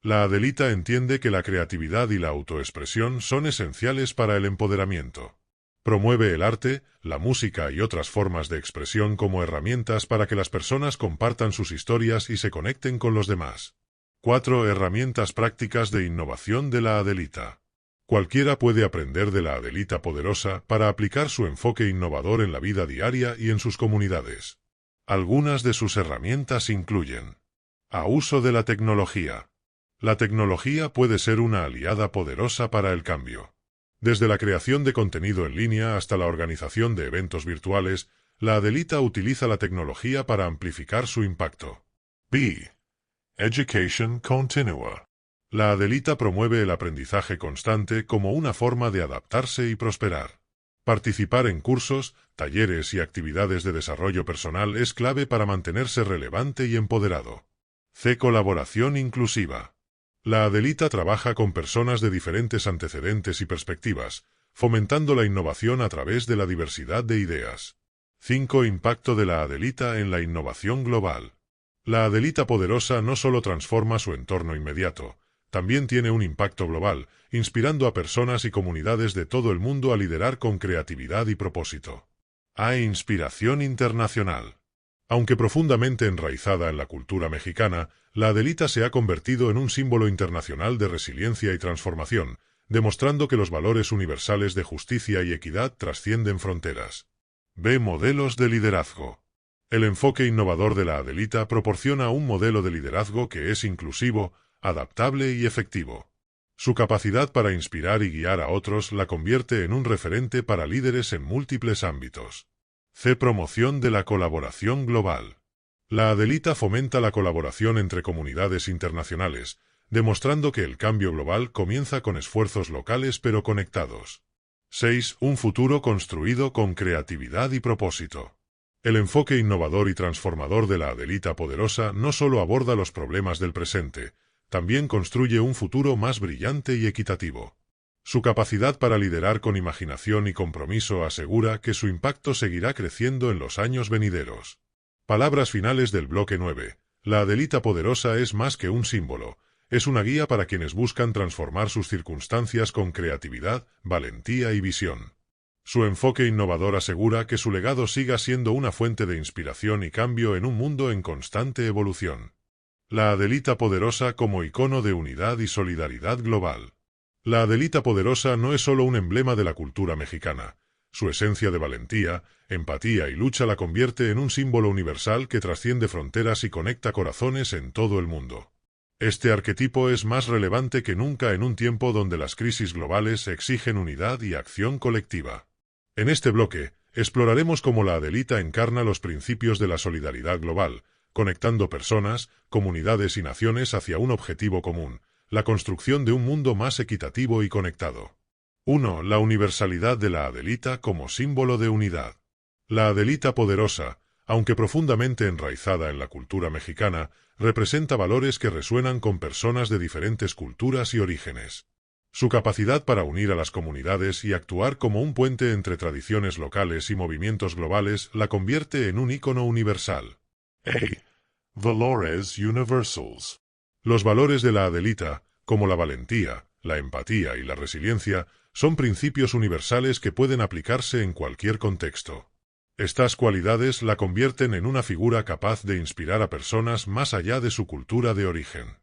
La Adelita entiende que la creatividad y la autoexpresión son esenciales para el empoderamiento. Promueve el arte, la música y otras formas de expresión como herramientas para que las personas compartan sus historias y se conecten con los demás. 4 herramientas prácticas de innovación de la Adelita. Cualquiera puede aprender de la Adelita poderosa para aplicar su enfoque innovador en la vida diaria y en sus comunidades. Algunas de sus herramientas incluyen a uso de la tecnología. La tecnología puede ser una aliada poderosa para el cambio. Desde la creación de contenido en línea hasta la organización de eventos virtuales, la Adelita utiliza la tecnología para amplificar su impacto. B. Education continua. La Adelita promueve el aprendizaje constante como una forma de adaptarse y prosperar. Participar en cursos, talleres y actividades de desarrollo personal es clave para mantenerse relevante y empoderado. Colaboración inclusiva. La Adelita trabaja con personas de diferentes antecedentes y perspectivas, fomentando la innovación a través de la diversidad de ideas. 5 Impacto de la Adelita en la innovación global. La Adelita poderosa no solo transforma su entorno inmediato, También tiene un impacto global, inspirando a personas y comunidades de todo el mundo a liderar con creatividad y propósito. Hay inspiración internacional. Aunque profundamente enraizada en la cultura mexicana, la Adelita se ha convertido en un símbolo internacional de resiliencia y transformación, demostrando que los valores universales de justicia y equidad trascienden fronteras. B. Modelos de liderazgo. El enfoque innovador de la Adelita proporciona un modelo de liderazgo que es inclusivo, adaptable y efectivo. Su capacidad para inspirar y guiar a otros la convierte en un referente para líderes en múltiples ámbitos. C. Promoción de la colaboración global. La Adelita fomenta la colaboración entre comunidades internacionales, demostrando que el cambio global comienza con esfuerzos locales pero conectados. 6. Un futuro construido con creatividad y propósito. El enfoque innovador y transformador de la Adelita Poderosa no solo aborda los problemas del presente, también construye un futuro más brillante y equitativo. Su capacidad para liderar con imaginación y compromiso asegura que su impacto seguirá creciendo en los años venideros. Palabras finales del bloque 9. La Adelita Poderosa es más que un símbolo, es una guía para quienes buscan transformar sus circunstancias con creatividad, valentía y visión. Su enfoque innovador asegura que su legado siga siendo una fuente de inspiración y cambio en un mundo en constante evolución. La Adelita Poderosa como icono de unidad y solidaridad global. La Adelita Poderosa no es solo un emblema de la cultura mexicana. Su esencia de valentía, empatía y lucha la convierte en un símbolo universal que trasciende fronteras y conecta corazones en todo el mundo. Este arquetipo es más relevante que nunca en un tiempo donde las crisis globales exigen unidad y acción colectiva. En este bloque, exploraremos cómo la Adelita encarna los principios de la solidaridad global, conectando personas, comunidades y naciones hacia un objetivo común, la construcción de un mundo más equitativo y conectado. 1. La universalidad de la Adelita como símbolo de unidad. La Adelita Poderosa, aunque profundamente enraizada en la cultura mexicana, representa valores que resuenan con personas de diferentes culturas y orígenes. Su capacidad para unir a las comunidades y actuar como un puente entre tradiciones locales y movimientos globales la convierte en un ícono universal. A. Valores universals. Los valores de la Adelita, como la valentía, la empatía y la resiliencia, son principios universales que pueden aplicarse en cualquier contexto. Estas cualidades la convierten en una figura capaz de inspirar a personas más allá de su cultura de origen.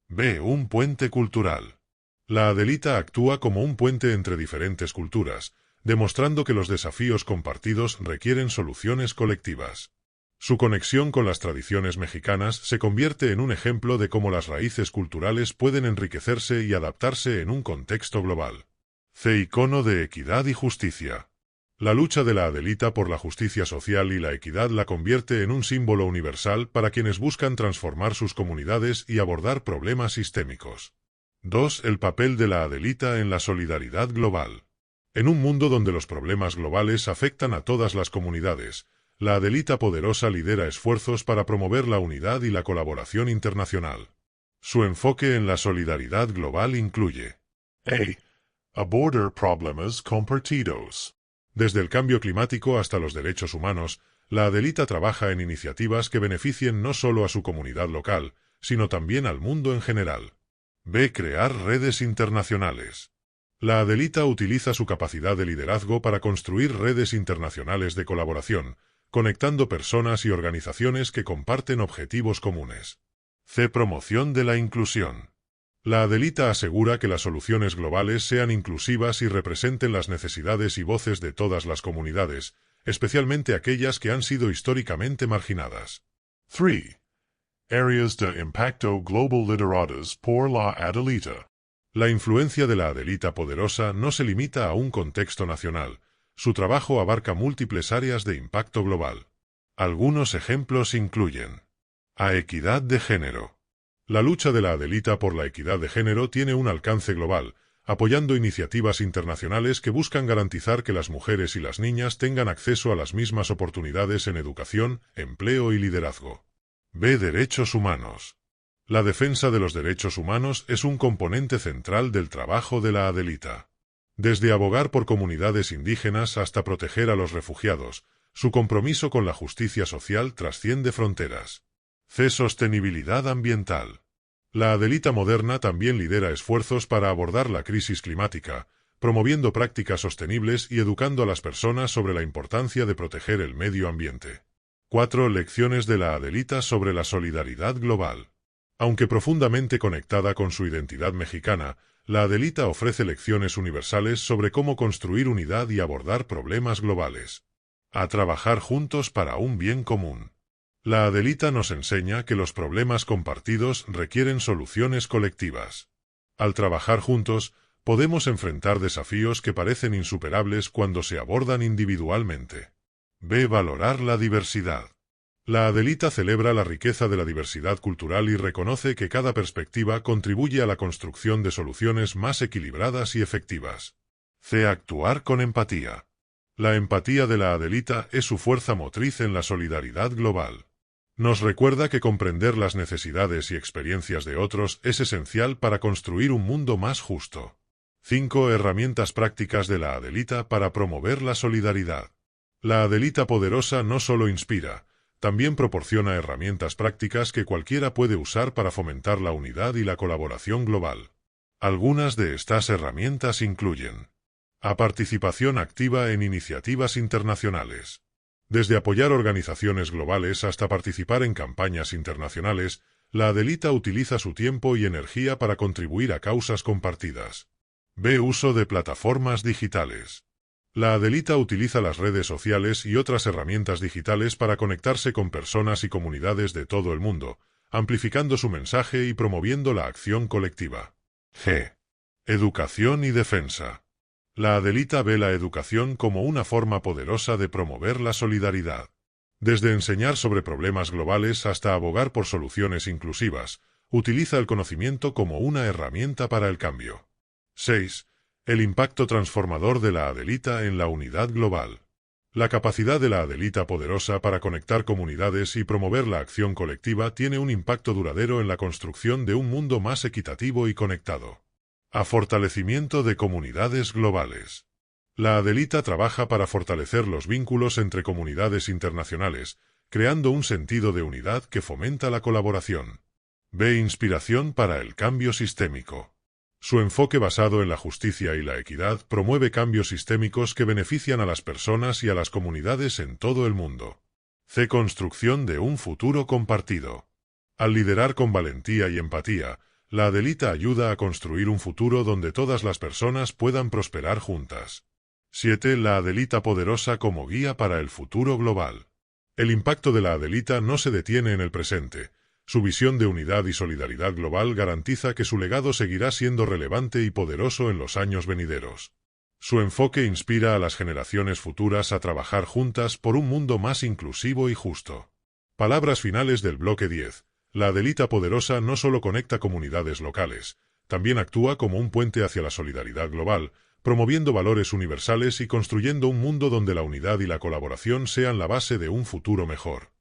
B. Un puente cultural. La Adelita actúa como un puente entre diferentes culturas, demostrando que los desafíos compartidos requieren soluciones colectivas. Su conexión con las tradiciones mexicanas se convierte en un ejemplo de cómo las raíces culturales pueden enriquecerse y adaptarse en un contexto global. C. Icono de equidad y justicia. La lucha de la Adelita por la justicia social y la equidad la convierte en un símbolo universal para quienes buscan transformar sus comunidades y abordar problemas sistémicos. 2. El papel de la Adelita en la solidaridad global. En un mundo donde los problemas globales afectan a todas las comunidades, la Adelita Poderosa lidera esfuerzos para promover la unidad y la colaboración internacional. Su enfoque en la solidaridad global incluye A. Aborder problemas compartidos. Desde el cambio climático hasta los derechos humanos, la Adelita trabaja en iniciativas que beneficien no solo a su comunidad local, sino también al mundo en general. B. Crear redes internacionales. La Adelita utiliza su capacidad de liderazgo para construir redes internacionales de colaboración, conectando personas y organizaciones que comparten objetivos comunes. C. Promoción de la inclusión. La Adelita asegura que las soluciones globales sean inclusivas y representen las necesidades y voces de todas las comunidades, especialmente aquellas que han sido históricamente marginadas. 3. Áreas de impacto global lideradas por la Adelita. La influencia de la Adelita Poderosa no se limita a un contexto nacional. Su trabajo abarca múltiples áreas de impacto global. Algunos ejemplos incluyen: A. Equidad de género. La lucha de la Adelita por la equidad de género tiene un alcance global, apoyando iniciativas internacionales que buscan garantizar que las mujeres y las niñas tengan acceso a las mismas oportunidades en educación, empleo y liderazgo. B. Derechos humanos. La defensa de los derechos humanos es un componente central del trabajo de la Adelita. Desde abogar por comunidades indígenas hasta proteger a los refugiados, su compromiso con la justicia social trasciende fronteras. C. Sostenibilidad ambiental. La Adelita moderna también lidera esfuerzos para abordar la crisis climática, promoviendo prácticas sostenibles y educando a las personas sobre la importancia de proteger el medio ambiente. 4 lecciones de la Adelita sobre la solidaridad global. Aunque profundamente conectada con su identidad mexicana, la Adelita ofrece lecciones universales sobre cómo construir unidad y abordar problemas globales. A trabajar juntos para un bien común. La Adelita nos enseña que los problemas compartidos requieren soluciones colectivas. Al trabajar juntos, podemos enfrentar desafíos que parecen insuperables cuando se abordan individualmente. B. Valorar la diversidad. La Adelita celebra la riqueza de la diversidad cultural y reconoce que cada perspectiva contribuye a la construcción de soluciones más equilibradas y efectivas. C. Actuar con empatía. La empatía de la Adelita es su fuerza motriz en la solidaridad global. Nos recuerda que comprender las necesidades y experiencias de otros es esencial para construir un mundo más justo. 5 herramientas prácticas de la Adelita para promover la solidaridad. La Adelita poderosa no solo inspira, también proporciona herramientas prácticas que cualquiera puede usar para fomentar la unidad y la colaboración global. Algunas de estas herramientas incluyen: a participación activa en iniciativas internacionales. Desde apoyar organizaciones globales hasta participar en campañas internacionales, la Adelita utiliza su tiempo y energía para contribuir a causas compartidas. B. Uso de plataformas digitales. La Adelita utiliza las redes sociales y otras herramientas digitales para conectarse con personas y comunidades de todo el mundo, amplificando su mensaje y promoviendo la acción colectiva. G. Educación y defensa. La Adelita ve la educación como una forma poderosa de promover la solidaridad. Desde enseñar sobre problemas globales hasta abogar por soluciones inclusivas, utiliza el conocimiento como una herramienta para el cambio. 6. El impacto transformador de la Adelita en la unidad global. La capacidad de la Adelita poderosa para conectar comunidades y promover la acción colectiva tiene un impacto duradero en la construcción de un mundo más equitativo y conectado. A fortalecimiento de comunidades globales. La Adelita trabaja para fortalecer los vínculos entre comunidades internacionales, creando un sentido de unidad que fomenta la colaboración. B. Inspiración para el cambio sistémico. Su enfoque basado en la justicia y la equidad promueve cambios sistémicos que benefician a las personas y a las comunidades en todo el mundo. C. Construcción de un futuro compartido. Al liderar con valentía y empatía, la Adelita ayuda a construir un futuro donde todas las personas puedan prosperar juntas. 7. La Adelita poderosa como guía para el futuro global. El impacto de la Adelita no se detiene en el presente. Su visión de unidad y solidaridad global garantiza que su legado seguirá siendo relevante y poderoso en los años venideros. Su enfoque inspira a las generaciones futuras a trabajar juntas por un mundo más inclusivo y justo. Palabras finales del bloque 10. La Adelita poderosa no solo conecta comunidades locales, también actúa como un puente hacia la solidaridad global, promoviendo valores universales y construyendo un mundo donde la unidad y la colaboración sean la base de un futuro mejor.